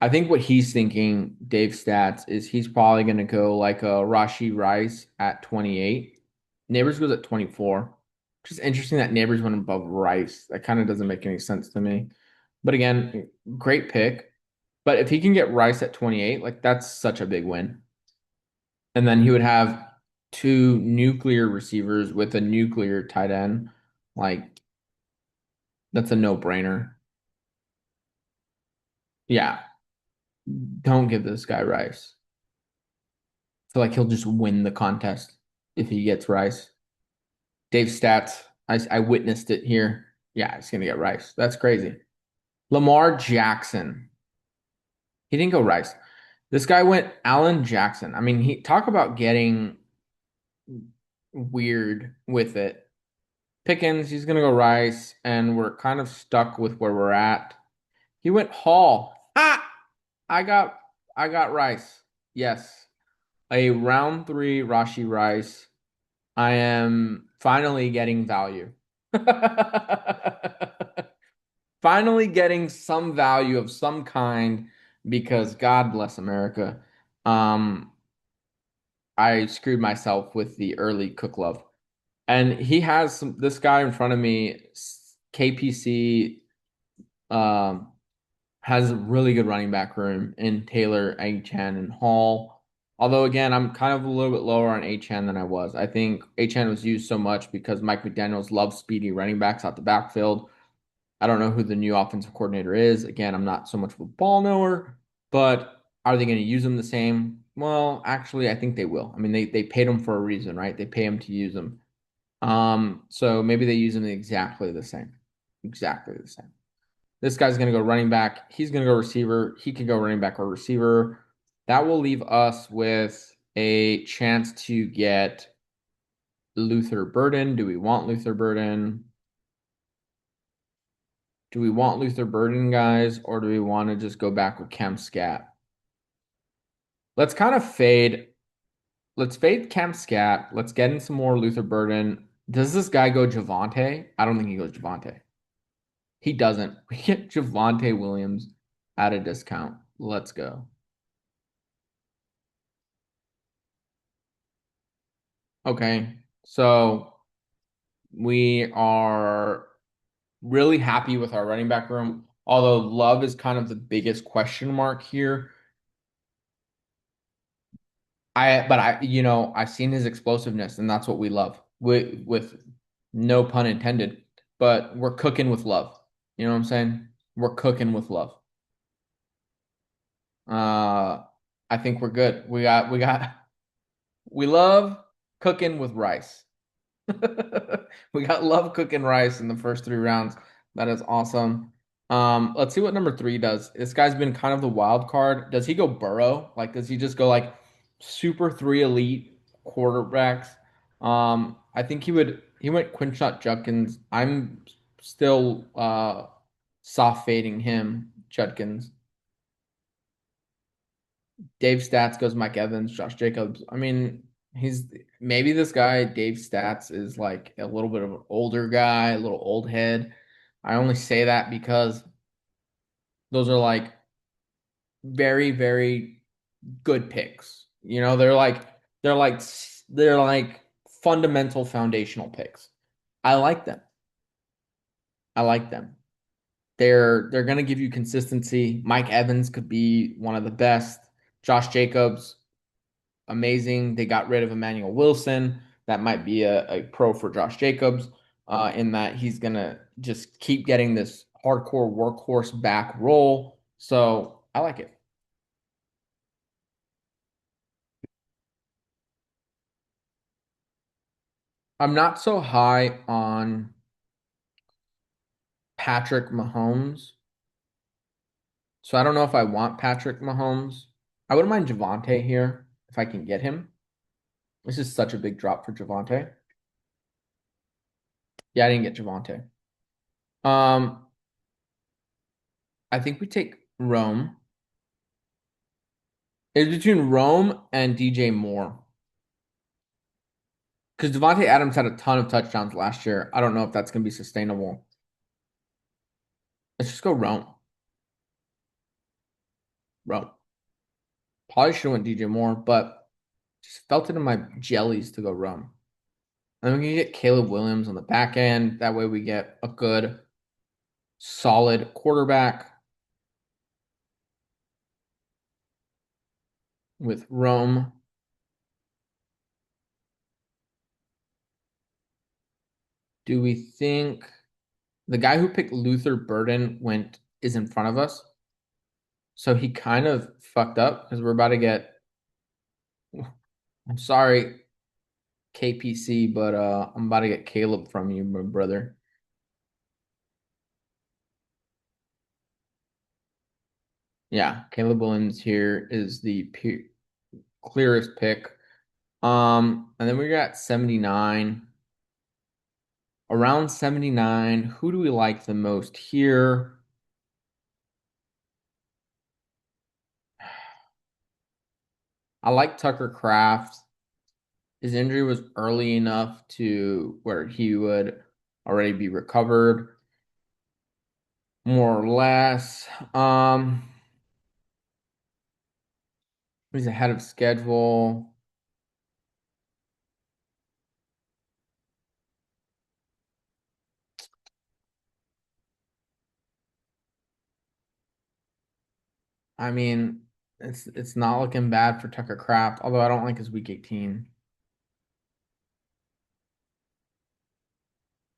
I think what he's thinking, Dave Stats, is he's probably going to go like a Rashi Rice at 28. Neighbors goes at 24. Just interesting that Neighbors went above Rice. That kind of doesn't make any sense to me. But again, great pick. But if he can get Rice at 28, like that's such a big win. And then he would have 2 nuclear receivers with a nuclear tight end. Like that's a no-brainer. Yeah, don't give this guy Rice. I feel like he'll just win the contest if he gets Rice. Dave Stats, I witnessed it here. Yeah, he's gonna get Rice. That's crazy. Lamar Jackson. He didn't go Rice. This guy went Allen Jackson. I mean, he talk about getting weird with it. Pickens, he's gonna go Rice, and we're kind of stuck with where we're at. He went Hall. Ah! I got I got Rice. Yes. A round three Rashi Rice. I am finally getting value. Finally getting some value of some kind because God bless America. Um, I screwed myself with the early Cook Love. And he has this guy in front of me, KPC, um, has a really good running back room in Taylor, Achane, and Hall. Although again, I'm kind of a little bit lower on Achane than I was. I think Achane was used so much because Mike McDaniels loves speedy running backs out the backfield. I don't know who the new offensive coordinator is. Again, I'm not so much of a ball knower, but are they going to use him the same? Well, actually, I think they will. I mean, they paid him for a reason, right? They pay him to use him. So maybe they use him exactly the same. Exactly the same. This guy's going to go running back. He's going to go receiver. He can go running back or receiver. That will leave us with a chance to get Luther Burden. Do we want Luther Burden? Do we want Luther Burden, guys, or do we want to just go back with Cam Scat? Let's kind of fade. Let's fade Cam Scat. Let's get in some more Luther Burden. Does this guy go Javante? I don't think he goes Javante. He doesn't. We get Javante Williams at a discount. Let's go. Okay. So we are really happy with our running back room. Although Love is kind of the biggest question mark here. I've seen his explosiveness, and that's what we love. With no pun intended, but we're cooking with Love. You know what I'm saying? We're cooking with Love. Uh, I think we're good. We love cooking with Rice. We got Love cooking Rice in the first three rounds. That is awesome. Let's see what number three does. This guy's been kind of the wild card. Does he go Burrow? Like, does he just go like super three elite quarterbacks? I think he went Quinshot Judkins. I'm still soft fading him, Judkins. Dave Stats goes Mike Evans, Josh Jacobs. I mean, he's maybe this guy, Dave Stats, is like a little bit of an older guy, a little old head. I only say that because those are like very, very good picks. You know, they're like they're like fundamental foundational picks. I like them. I like them. They're gonna give you consistency. Mike Evans could be one of the best. Josh Jacobs, amazing. They got rid of Emmanuel Wilson. That might be a pro for Josh Jacobs, in that he's gonna just keep getting this hardcore workhorse back role. So I like it. I'm not so high on Patrick Mahomes. So I don't know if I want Patrick Mahomes. I wouldn't mind Javante here if I can get him. This is such a big drop for Javante. Yeah, I didn't get Javante. Um, I think we take Rome. It's between Rome and DJ Moore. Because Devontae Adams had a ton of touchdowns last year. I don't know if that's going to be sustainable. Let's just go Rome. Rome. Probably should have went DJ Moore, but just felt it in my jellies to go Rome. And we can get Caleb Williams on the back end. That way we get a good, solid quarterback with Rome. Do we think the guy who picked Luther Burden is in front of us? So he kind of fucked up because we're about to get. I'm sorry, KPC, but I'm about to get Caleb from you, my brother. Yeah, Caleb Williams here is the clearest pick. And then we got 79. Around 79, who do we like the most here? I like Tucker Kraft. His injury was early enough to where he would already be recovered, more or less. He's ahead of schedule. I mean, it's not looking bad for Tucker Kraft, although I don't like his week 18.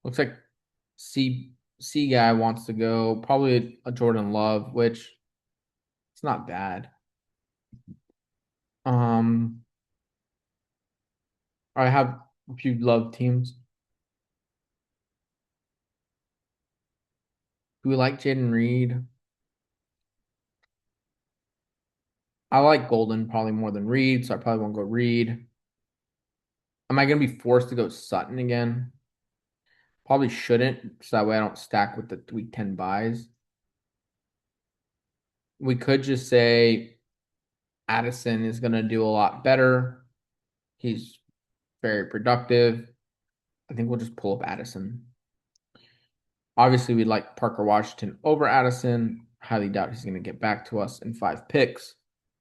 Looks like C guy wants to go, probably a Jordan Love, which it's not bad. Um, I have a few love teams. Do we like Jaden Reed? I like Golden probably more than Reed, so I probably won't go Reed. Am I going to be forced to go Sutton again? Probably shouldn't, so that way I don't stack with the week 10 buys. We could just say Addison is going to do a lot better. He's very productive. I think we'll just pull up Addison. Obviously, we'd like Parker Washington over Addison. Highly doubt he's going to get back to us in 5 picks,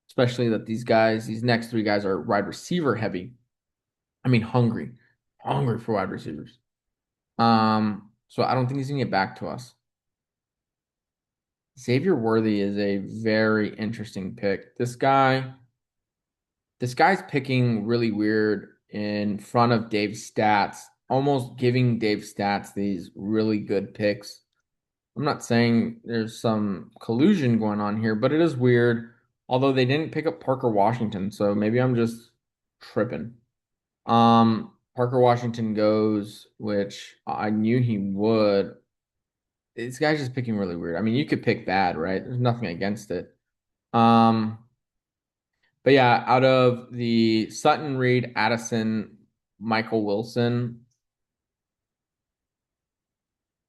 especially that these next three guys are wide receiver heavy. I mean, hungry for wide receivers. So I don't think he's gonna get back to us. Xavier Worthy is a very interesting pick. This guy's picking really weird in front of Dave's stats, almost giving Dave stats these really good picks. I'm not saying there's some collusion going on here, but it is weird. Although they didn't pick up Parker Washington, so maybe I'm just tripping. Parker Washington goes, which I knew he would. This guy's just picking really weird. I mean, you could pick bad, right? There's nothing against it. Um, but yeah, out of the Sutton, Reed, Addison, Michael Wilson,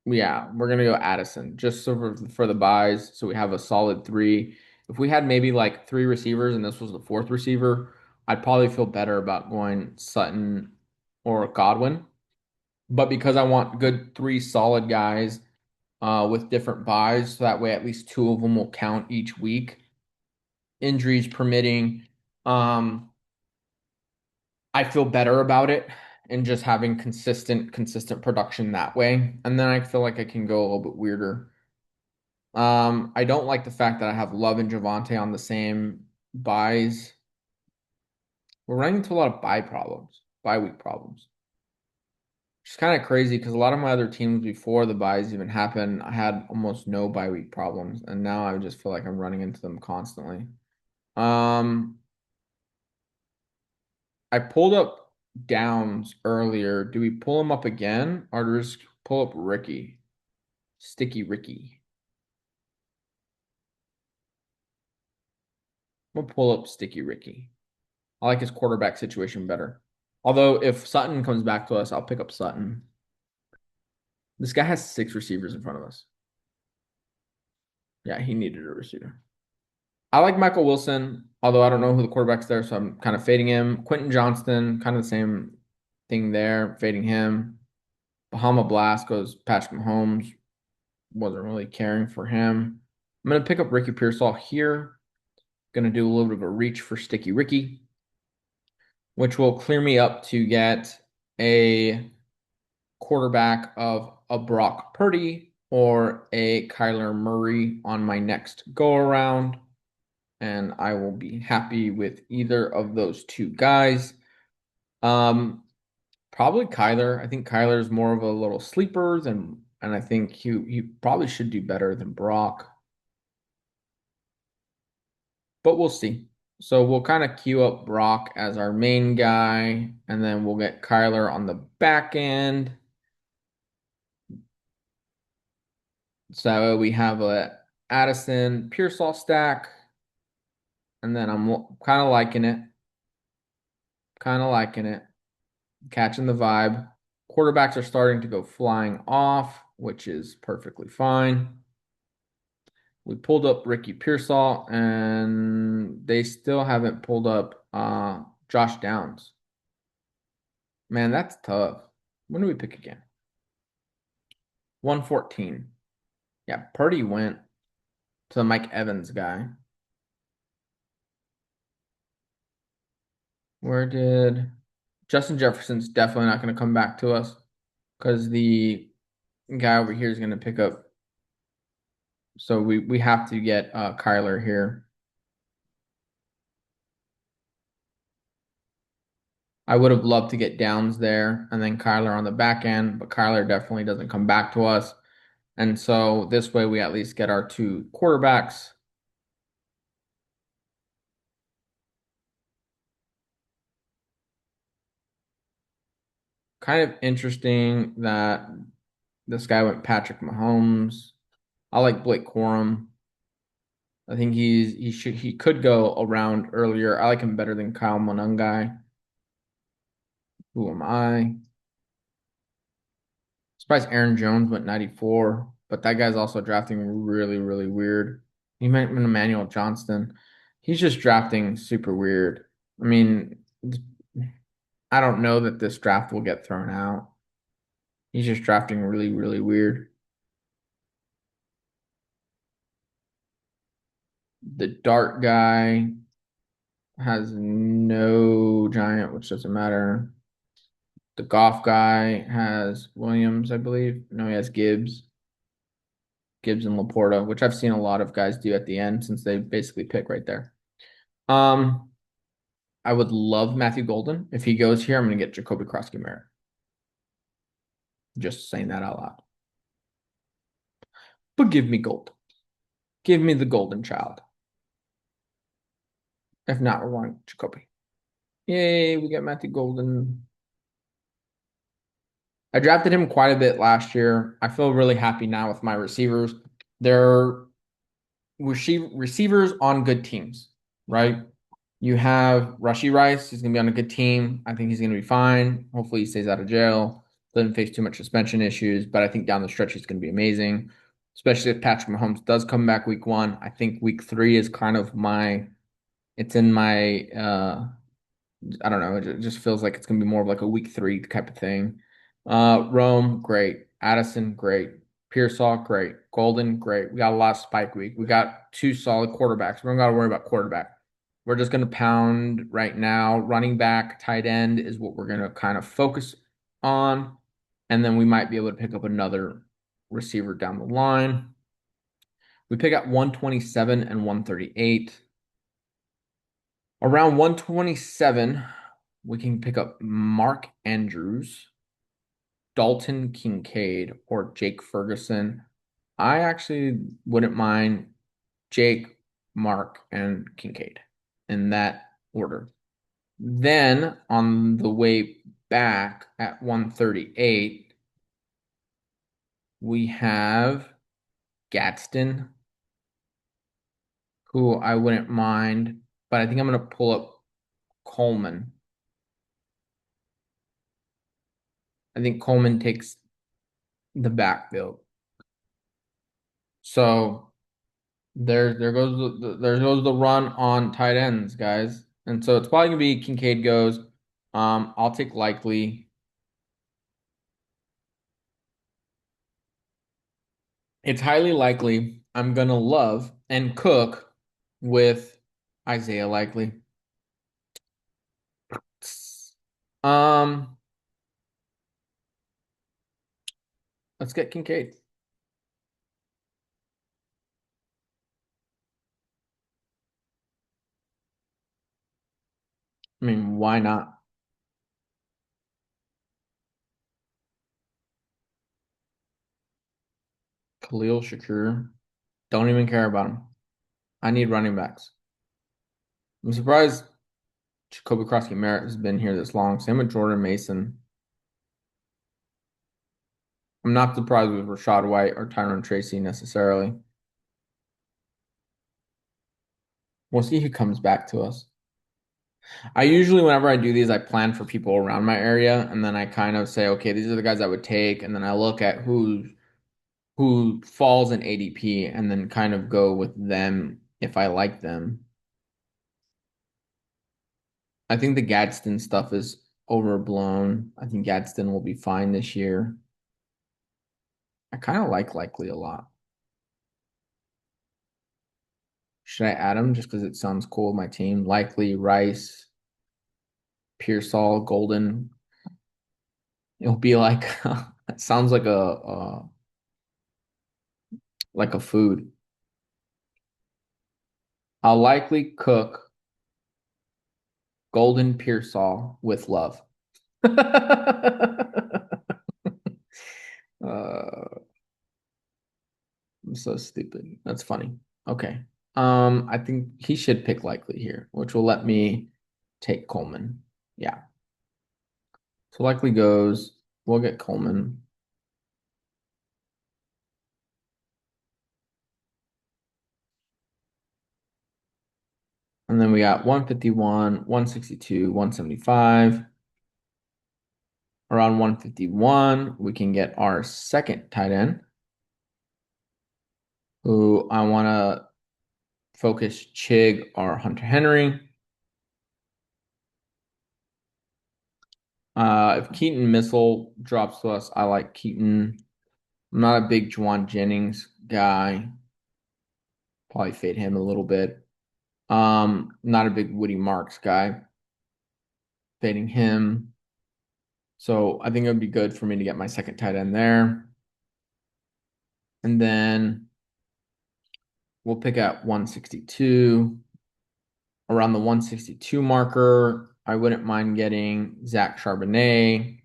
yeah, we're gonna go Addison just so for the buys, so we have a solid three. If we had maybe like three receivers and this was the fourth receiver, I'd probably feel better about going Sutton or Godwin. But because I want good three solid guys with different buys, so that way at least two of them will count each week, injuries permitting. Um, I feel better about it and just having consistent production that way. And then I feel like I can go a little bit weirder. I don't like the fact that I have Love and Javante on the same buys. We're running into a lot of bye week problems. Which is kind of crazy because a lot of my other teams before the buys even happened, I had almost no bye week problems, and now I just feel like I'm running into them constantly. Um, I pulled up Downs earlier. Do we pull him up again, or do we just pull up Ricky? Sticky Ricky. We'll pull up Sticky Ricky. I like his quarterback situation better. Although if Sutton comes back to us, I'll pick up Sutton. This guy has 6 receivers in front of us. Yeah, he needed a receiver. I like Michael Wilson, although I don't know who the quarterback's there, so I'm kind of fading him. Quentin Johnston, kind of the same thing there, fading him. Bahama Blast goes Patrick Mahomes. Wasn't really caring for him. I'm going to pick up Ricky Pearsall here. Going to do a little bit of a reach for Sticky Ricky, which will clear me up to get a quarterback of a Brock Purdy or a Kyler Murray on my next go around. And I will be happy with either of those two guys. Um, Probably Kyler. I think Kyler is more of a little sleeper than, and I think he probably should do better than Brock, but we'll see. So we'll kind of queue up Brock as our main guy, and then we'll get Kyler on the back end. So we have a Addison Pearsall stack, and then I'm kind of liking it. Kind of liking it. Catching the vibe. Quarterbacks are starting to go flying off, which is perfectly fine. We pulled up Ricky Pearsall, and they still haven't pulled up Josh Downs. Man, that's tough. When do we pick again? 114. Yeah, Purdy went to the Mike Evans guy. Where did Justin Jefferson's definitely not going to come back to us because the guy over here is going to pick up. So we have to get Kyler here. I would have loved to get Downs there and then Kyler on the back end, but Kyler definitely doesn't come back to us. And so this way we at least get our two quarterbacks. Kind of interesting that this guy went Patrick Mahomes. I like Blake Corum. I think he could go around earlier. I like him better than Kyle Monangai. Who am I? Surprised Aaron Jones went 94, but that guy's also drafting really, really weird. He meant Emmanuel Johnston. He's just drafting super weird. I mean, I don't know that this draft will get thrown out. He's just drafting really, really weird. The dart guy has no giant, which doesn't matter. The golf guy has Williams, I believe. No, he has Gibbs and Laporta, which I've seen a lot of guys do at the end since they basically pick right there. Um, I would love Matthew Golden. If he goes here, I'm going to get Jacoby Krosky-Merritt. Just saying that out loud. But give me gold. Give me the golden child. If not, we're going Jacoby. Yay, we got Matthew Golden. I drafted him quite a bit last year. I feel really happy now with my receivers. They're receivers on good teams, right? You have Rashee Rice. He's going to be on a good team. I think he's going to be fine. Hopefully, he stays out of jail, doesn't face too much suspension issues. But I think down the stretch, he's going to be amazing, especially if Patrick Mahomes does come back week one. I think week three is kind of it's in my I don't know. It just feels like it's gonna be more of like a week three type of thing. Rome, great. Addison, great. Pearsall, great. Golden, great. We got a lot of spike week. We got two solid quarterbacks. We don't got to worry about quarterback. We're just gonna pound right now. Running back, tight end is what we're gonna kind of focus on, and then we might be able to pick up another receiver down the line. We pick up 127 and 138. Around 127, we can pick up Mark Andrews, Dalton Kincaid, or Jake Ferguson. I actually wouldn't mind Jake, Mark, and Kincaid in that order. Then on the way back at 138, we have Gadsden, who I wouldn't mind, but I think I'm going to pull up Coleman. I think Coleman takes the backfield. So there goes the run on tight ends, guys. And so it's probably gonna be Kincaid goes. I'll take Likely. It's highly likely I'm gonna love and cook with Isaiah Likely. Um, let's get Kincaid. I mean, why not? Khalil Shakur. Don't even care about him. I need running backs. I'm surprised Jacoby Krosky-Merritt has been here this long. Same with Jordan Mason. I'm not surprised with Rashad White or Tyron Tracy necessarily. We'll see who comes back to us. I usually, whenever I do these, I plan for people around my area, and then I kind of say, okay, these are the guys I would take, and then I look at who falls in ADP, and then kind of go with them if I like them. I think the Gadsden stuff is overblown. I think Gadsden will be fine this year. I kind of like Likely a lot. Should I add him just because it sounds cool with my team? Likely, Rice, Pearsall, Golden. It'll be like it sounds like a food. I'll likely cook Golden Pearsall with love. Uh, I'm so stupid. That's funny. Okay. I think he should pick Likely here, which will let me take Coleman. Yeah. So Likely goes. We'll get Coleman. And then we got 151, 162, 175. Around 151, we can get our second tight end, who I want to focus Chig or Hunter Henry. If Keaton Missile drops to us, I like Keaton. I'm not a big Juwan Jennings guy. Probably fade him a little bit. Not a big Woody Marks guy. Fading him. So I think it would be good for me to get my second tight end there. And then we'll pick at 162. Around the 162 marker, I wouldn't mind getting Zach Charbonnet,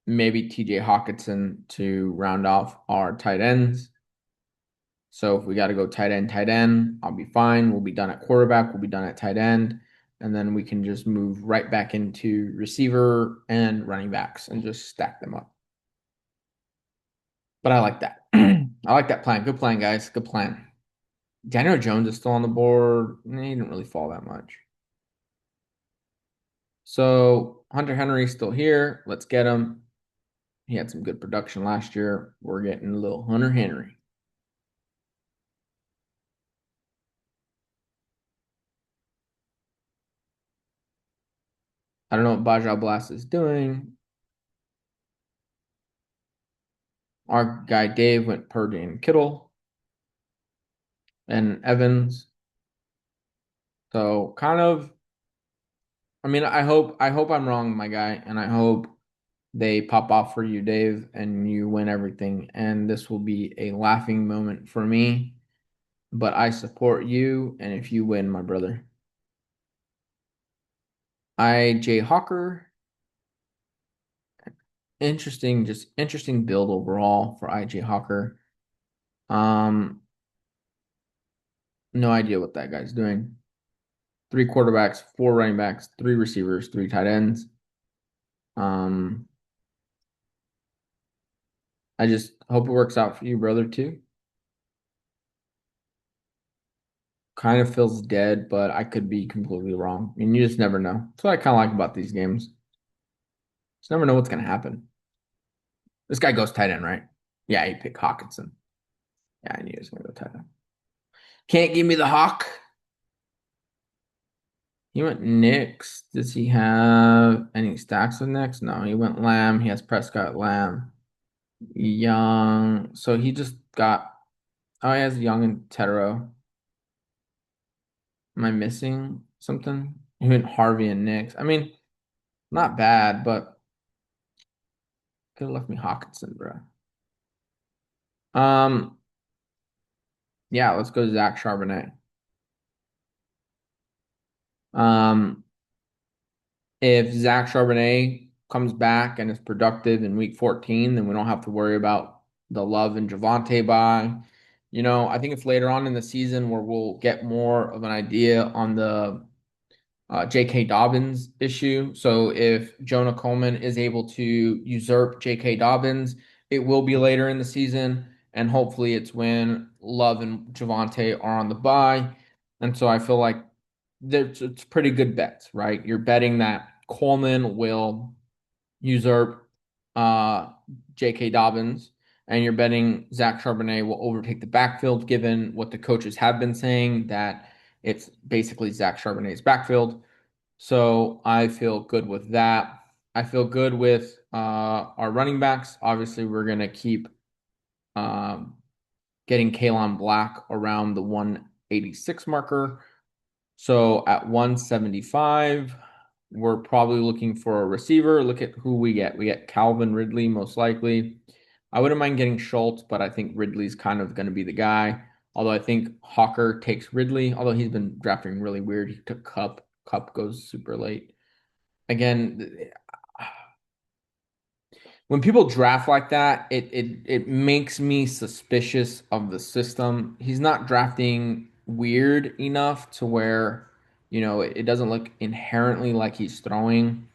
maybe TJ Hawkinson to round off our tight ends. So if we got to go tight end, I'll be fine. We'll be done at quarterback. We'll be done at tight end. And then we can just move right back into receiver and running backs and just stack them up. But I like that. I like that plan. Good plan, guys. Good plan. Daniel Jones is still on the board. He didn't really fall that much. So Hunter Henry's still here. Let's get him. He had some good production last year. We're getting a little Hunter Henry. I don't know what Baja Blast is doing. Our guy Dave went Purdy and Kittle and Evans. So kind of, I mean, I hope I'm wrong, my guy, and I hope they pop off for you, Dave, and you win everything. And this will be a laughing moment for me. But I support you, and if you win, my brother. J Hawker, interesting, just interesting build overall for IJ Hawker. Um, no idea what that guy's doing. 3 quarterbacks, 4 running backs, 3 receivers, 3 tight ends. Um, I just hope it works out for you, brother, too. Kind of feels dead, but I could be completely wrong. I mean, you just never know. That's what I kind of like about these games. Just never know what's going to happen. This guy goes tight end, right? Yeah, he picked Hawkinson. Yeah, I knew he was going to go tight end. Can't give me the Hawk. He went Knicks. Does he have any stacks with Knicks? No, he went Lamb. He has Prescott, Lamb, Young. So he just got. Oh, he has Young and Tedero. Am I missing something? He went Harvey and Knicks. I mean, not bad, but could have left me Hawkinson, bro. Um, yeah, let's go Zach Charbonnet. Um, if Zach Charbonnet comes back and is productive in week 14, then we don't have to worry about the Love and Javante buy. I think it's later on in the season where we'll get more of an idea on the J.K. Dobbins issue. So if Jonah Coleman is able to usurp J.K. Dobbins, it will be later in the season, and hopefully it's when Love and Javante are on the bye. And so I feel like it's pretty good bets, right? You're betting that Coleman will usurp uh, J.K. Dobbins, and you're betting Zach Charbonnet will overtake the backfield, given what the coaches have been saying that It's basically Zach Charbonnet's backfield. So I feel good with that. I feel good with our running backs. Obviously, we're going to keep um, getting Kalen Black around the 186 marker. So at 175, we're probably looking for a receiver. Look at who we get. We get Calvin Ridley, most likely. I wouldn't mind getting Schultz, but I think Ridley's kind of going to be the guy. Although I think Hawker takes Ridley, although he's been drafting really weird. He took Cup. Cup goes super late. Again, when people draft like that, it makes me suspicious of the system. He's not drafting weird enough to where, it doesn't look inherently like he's throwing.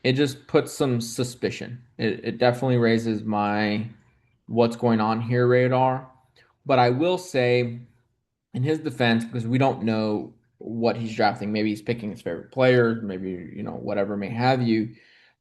It just puts some suspicion. It definitely raises my what's going on here radar. But I will say, in his defense, because we don't know what he's drafting. Maybe he's picking his favorite players, maybe, whatever may have you.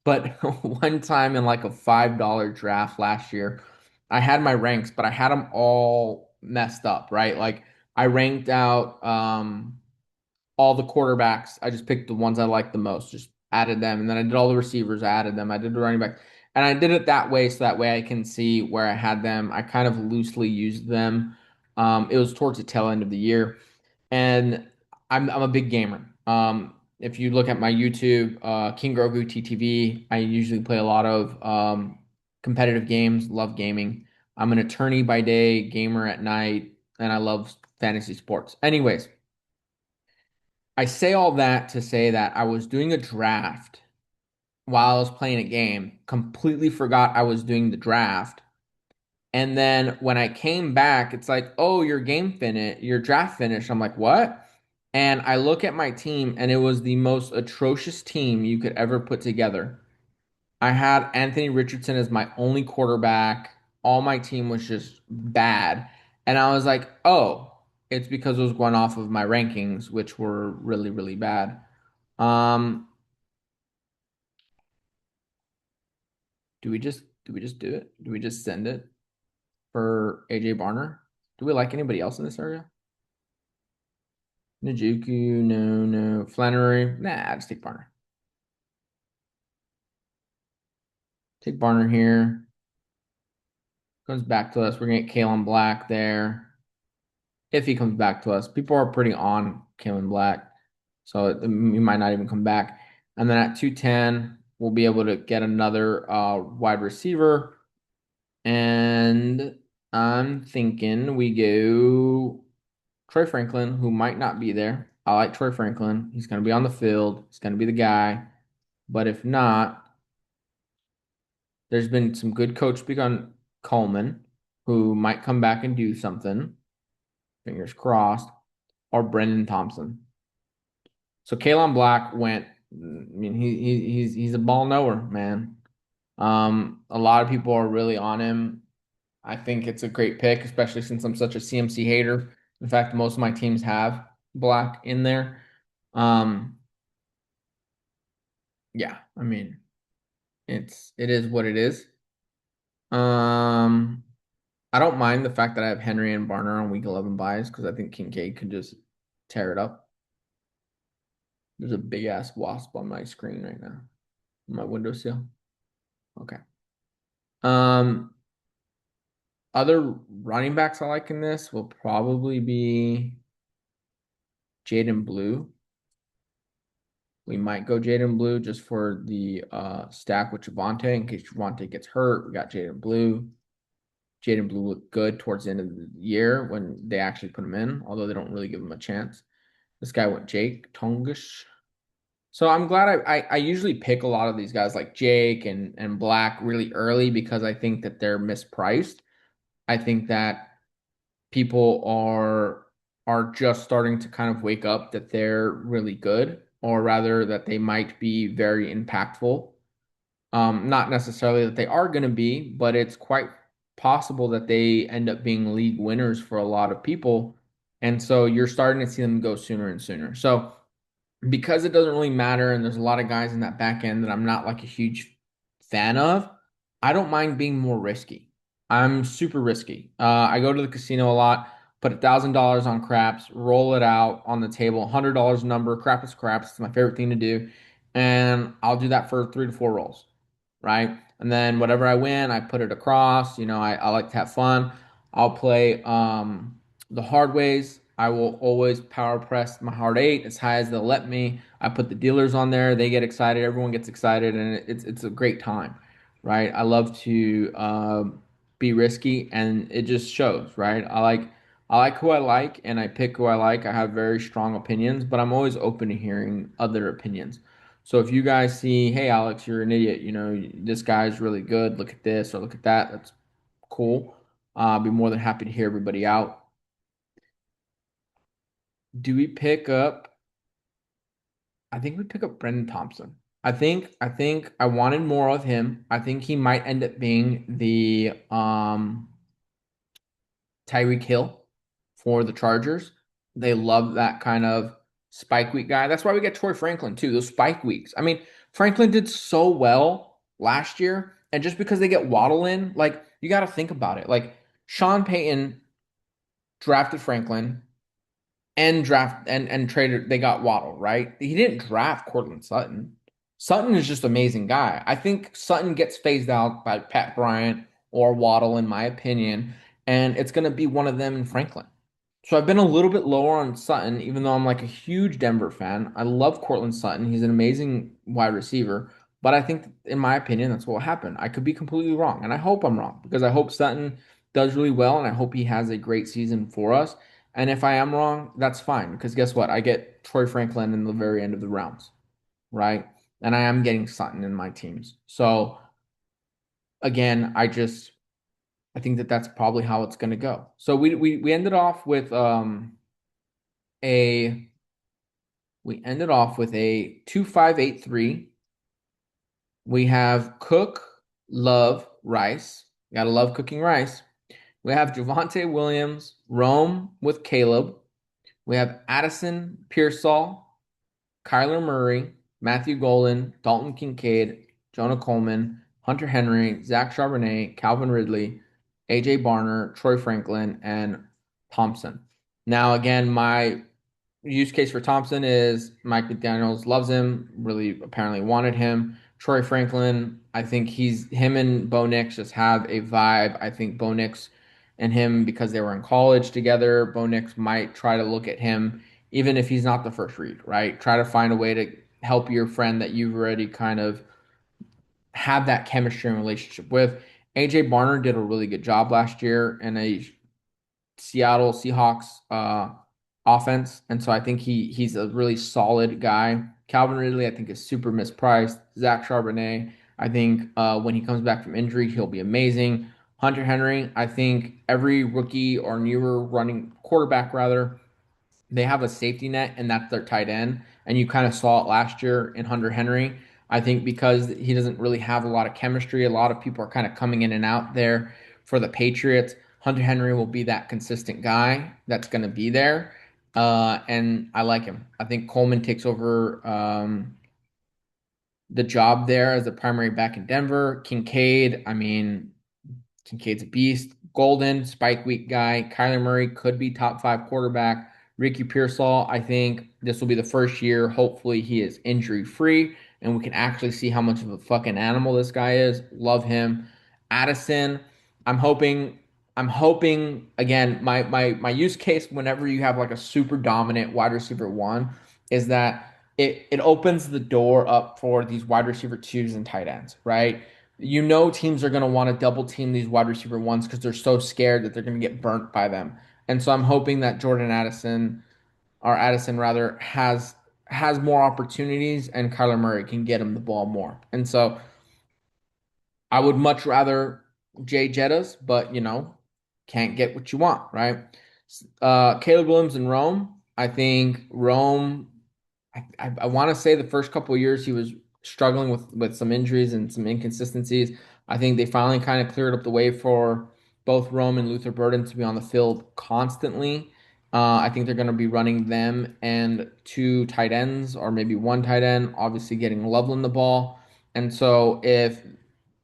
But one time in like a $5 draft last year, I had my ranks, but I had them all messed up, right? Like I ranked out all the quarterbacks. I just picked the ones I liked the most, just added them. And then I did all the receivers, I added them. I did the running back. And I did it that way so that way I can see where I had them. I kind of loosely used them. It was towards the tail end of the year. And I'm a big gamer. If you look at my YouTube, King Grogu TTV, I usually play a lot of competitive games, love gaming. I'm an attorney by day, gamer at night, and I love fantasy sports. Anyways, I say all that to say that I was doing a draft while I was playing a game, completely forgot I was doing the draft. And then when I came back, it's like, oh, your draft finished. I'm like, what? And I look at my team, and it was the most atrocious team you could ever put together. I had Anthony Richardson as my only quarterback. All my team was just bad. And I was like, oh, it's because it was going off of my rankings, which were really, really bad. Um, do we just do it? Do we just send it for AJ Barner? Do we like anybody else in this area? Njoku, no, no. Flannery, nah, just take Barner. Take Barner here. Comes back to us. We're gonna get Kalen Black there. If he comes back to us, people are pretty on Kalen Black, so he might not even come back. And then at 210, we'll be able to get another wide receiver. And I'm thinking we go Troy Franklin, who might not be there. I like Troy Franklin. He's going to be on the field. He's going to be the guy. But if not, there's been some good coach speak on Coleman, who might come back and do something. Fingers crossed. Or Brendan Thompson. So Kalen Black went. I mean, he's a ball knower, man. A lot of people are really on him. I think it's a great pick, especially since I'm such a CMC hater. In fact, most of my teams have Black in there. Um, yeah, I mean, it is what it is. Um, I don't mind the fact that I have Henry and Barner on week 11 buys because I think Kincaid could just tear it up. There's a big ass wasp on my screen right now, on my windowsill. Okay. Um, Other running backs I like in this will probably be Jaden Blue. We might go Jaden Blue just for the stack with Javonte in case Javonte gets hurt. We got Jaden Blue. Jaden Blue looked good towards the end of the year when they actually put him in, although they don't really give him a chance. This guy went Jake Tongish. So I'm glad I usually pick a lot of these guys like Jake and Black really early because I think that they're mispriced. I think that people are just starting to kind of wake up that they're really good, or rather that they might be very impactful. Not necessarily that they are going to be, but it's quite possible that they end up being league winners for a lot of people. And so you're starting to see them go sooner and sooner. So because it doesn't really matter, and there's a lot of guys in that back end that I'm not like a huge fan of, I don't mind being more risky. I'm super risky. I go to the casino a lot. put $1,000 on craps, roll it out on the table, $100 number, crap is craps. It's my favorite thing to do. And I'll do that for 3 to 4 rolls, right? And then whatever I win, I put it across. I like to have fun. I'll play the hard ways. I will always power press my hard eight as high as they'll let me. I put the dealers on there. They get excited. Everyone gets excited, and it's a great time, right? I love to be risky, and it just shows, right? I like who I like, and I pick who I like. I have very strong opinions, but I'm always open to hearing other opinions. So if you guys see, hey, Alex, you're an idiot, this guy's really good. Look at this or look at that. That's cool. I'll be more than happy to hear everybody out. Do we pick up? I think we pick up Brendan Thompson. I think I wanted more of him. I think he might end up being the Tyreek Hill for the Chargers. They love that kind of spike week guy. That's why we get Troy Franklin too, those spike weeks. I mean, Franklin did so well last year, and just because they get Waddle in, like you got to think about it. Like Sean Payton drafted Franklin and traded. They got Waddle, right? He didn't draft Cortland Sutton. Sutton is just an amazing guy. I think Sutton gets phased out by Pat Bryant or Waddle, in my opinion, and it's going to be one of them in Franklin. So I've been a little bit lower on Sutton, even though I'm like a huge Denver fan. I love Cortland Sutton. He's an amazing wide receiver. But I think, in my opinion, that's what will happen. I could be completely wrong, and I hope I'm wrong because I hope Sutton does really well, and I hope he has a great season for us. And if I am wrong, that's fine because guess what? I get Troy Franklin in the very end of the rounds, right? And I am getting Sutton in my teams. So again, I think that that's probably how it's going to go. So we ended off with a we ended off with a 2-5-8-3. We have Cook, Love, Rice. Gotta love cooking rice. We have Javonte Williams, Rome with Caleb. We have Addison, Pearsall, Kyler Murray, Matthew Golden, Dalton Kincaid, Jonah Coleman, Hunter Henry, Zach Charbonnet, Calvin Ridley, AJ Barner, Troy Franklin, and Thompson. Now, again, my use case for Thompson is Mike McDaniels loves him, really apparently wanted him. Troy Franklin, I think him and Bo Nix just have a vibe. I think Bo Nix and him, because they were in college together, Bo Nix might try to look at him, even if he's not the first read, right? Try to find a way to help your friend that you've already kind of have that chemistry and relationship with. AJ Barner did a really good job last year in a Seattle Seahawks offense, and so I think he's a really solid guy. Calvin Ridley, I think, is super mispriced. Zach Charbonnet, I think when he comes back from injury, he'll be amazing. Hunter Henry, I think every rookie or newer running quarterback, rather, they have a safety net, and that's their tight end. And you kind of saw it last year in Hunter Henry. I think because he doesn't really have a lot of chemistry, a lot of people are kind of coming in and out there for the Patriots. Hunter Henry will be that consistent guy that's going to be there. And I like him. I think Coleman takes over the job there as the primary back in Denver. Kincaid, I mean, Kincaid's a beast. Golden, spike week guy. Kyler Murray could be top five quarterback. Ricky Pearsall, I think this will be the first year. Hopefully, he is injury free and we can actually see how much of a fucking animal this guy is. Love him. Addison, I'm hoping. I'm hoping again. My use case whenever you have like a super dominant wide receiver one is that it opens the door up for these wide receiver twos and tight ends, right? Teams are going to want to double team these wide receiver ones because they're so scared that they're going to get burnt by them. And so I'm hoping that Jordan Addison, or Addison rather, has more opportunities and Kyler Murray can get him the ball more. And so I would much rather Jay Jettas, but can't get what you want, right? Caleb Williams and Rome. I think Rome. I want to say the first couple of years he was struggling with some injuries and some inconsistencies. I think they finally kind of cleared up the way for both Rome and Luther Burden to be on the field constantly. I think they're going to be running them and two tight ends, or maybe one tight end, obviously getting Loveland the ball. And so if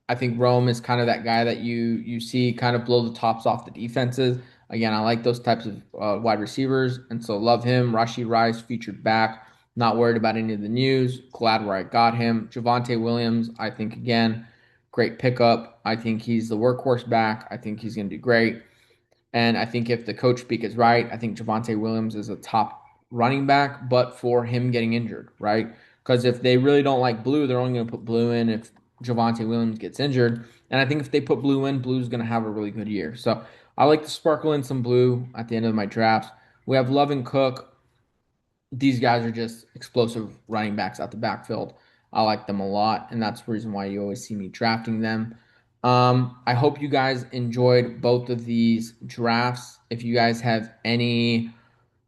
I think Rome is kind of that guy that you see kind of blow the tops off the defenses. Again, I like those types of wide receivers, and so love him. Rashid Rice featured back. Not worried about any of the news. Glad where I got him. Javonte Williams, I think again, great pickup. I think he's the workhorse back. I think he's going to do great. And I think if the coach speak is right, I think Javonte Williams is a top running back, but for him getting injured, right? Because if they really don't like Blue, they're only going to put Blue in if Javonte Williams gets injured. And I think if they put Blue in, Blue's going to have a really good year. So I like to sparkle in some Blue at the end of my drafts. We have Love and Cook. These guys are just explosive running backs out the backfield. I like them a lot, and that's the reason why you always see me drafting them. I hope you guys enjoyed both of these drafts. If you guys have any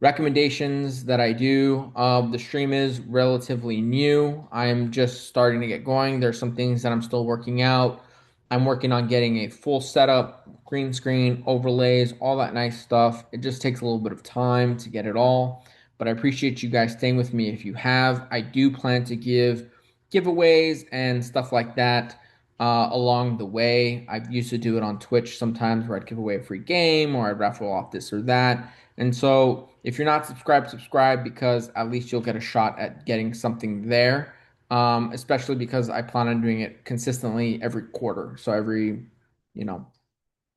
recommendations that I do, the stream is relatively new. I am just starting to get going. There's some things that I'm still working out. I'm working on getting a full setup, green screen, overlays, all that nice stuff. It just takes a little bit of time to get it all. But I appreciate you guys staying with me if you have. I do plan to give giveaways and stuff like that along the way. I used to do it on Twitch sometimes where I'd give away a free game or I'd raffle off this or that. And so if you're not subscribed, subscribe because at least you'll get a shot at getting something there. Especially because I plan on doing it consistently every quarter. So you know,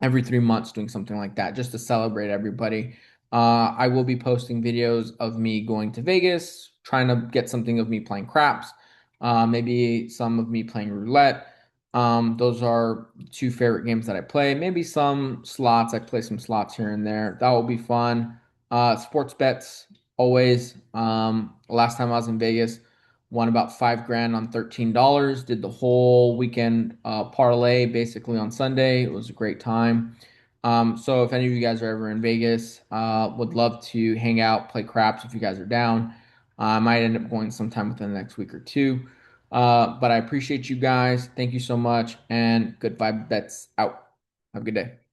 every 3 months doing something like that just to celebrate everybody. I will be posting videos of me going to Vegas, trying to get something of me playing craps, maybe some of me playing roulette. Those are two favorite games that I play. Maybe some slots. I play some slots here and there. That will be fun. Sports bets always. Last time I was in Vegas, won about 5 grand on $13. Did the whole weekend parlay basically on Sunday. It was a great time. So if any of you guys are ever in Vegas, would love to hang out, play craps if you guys are down. I might end up going sometime within the next week or two. But I appreciate you guys. Thank you so much. And good vibe bets out. Have a good day.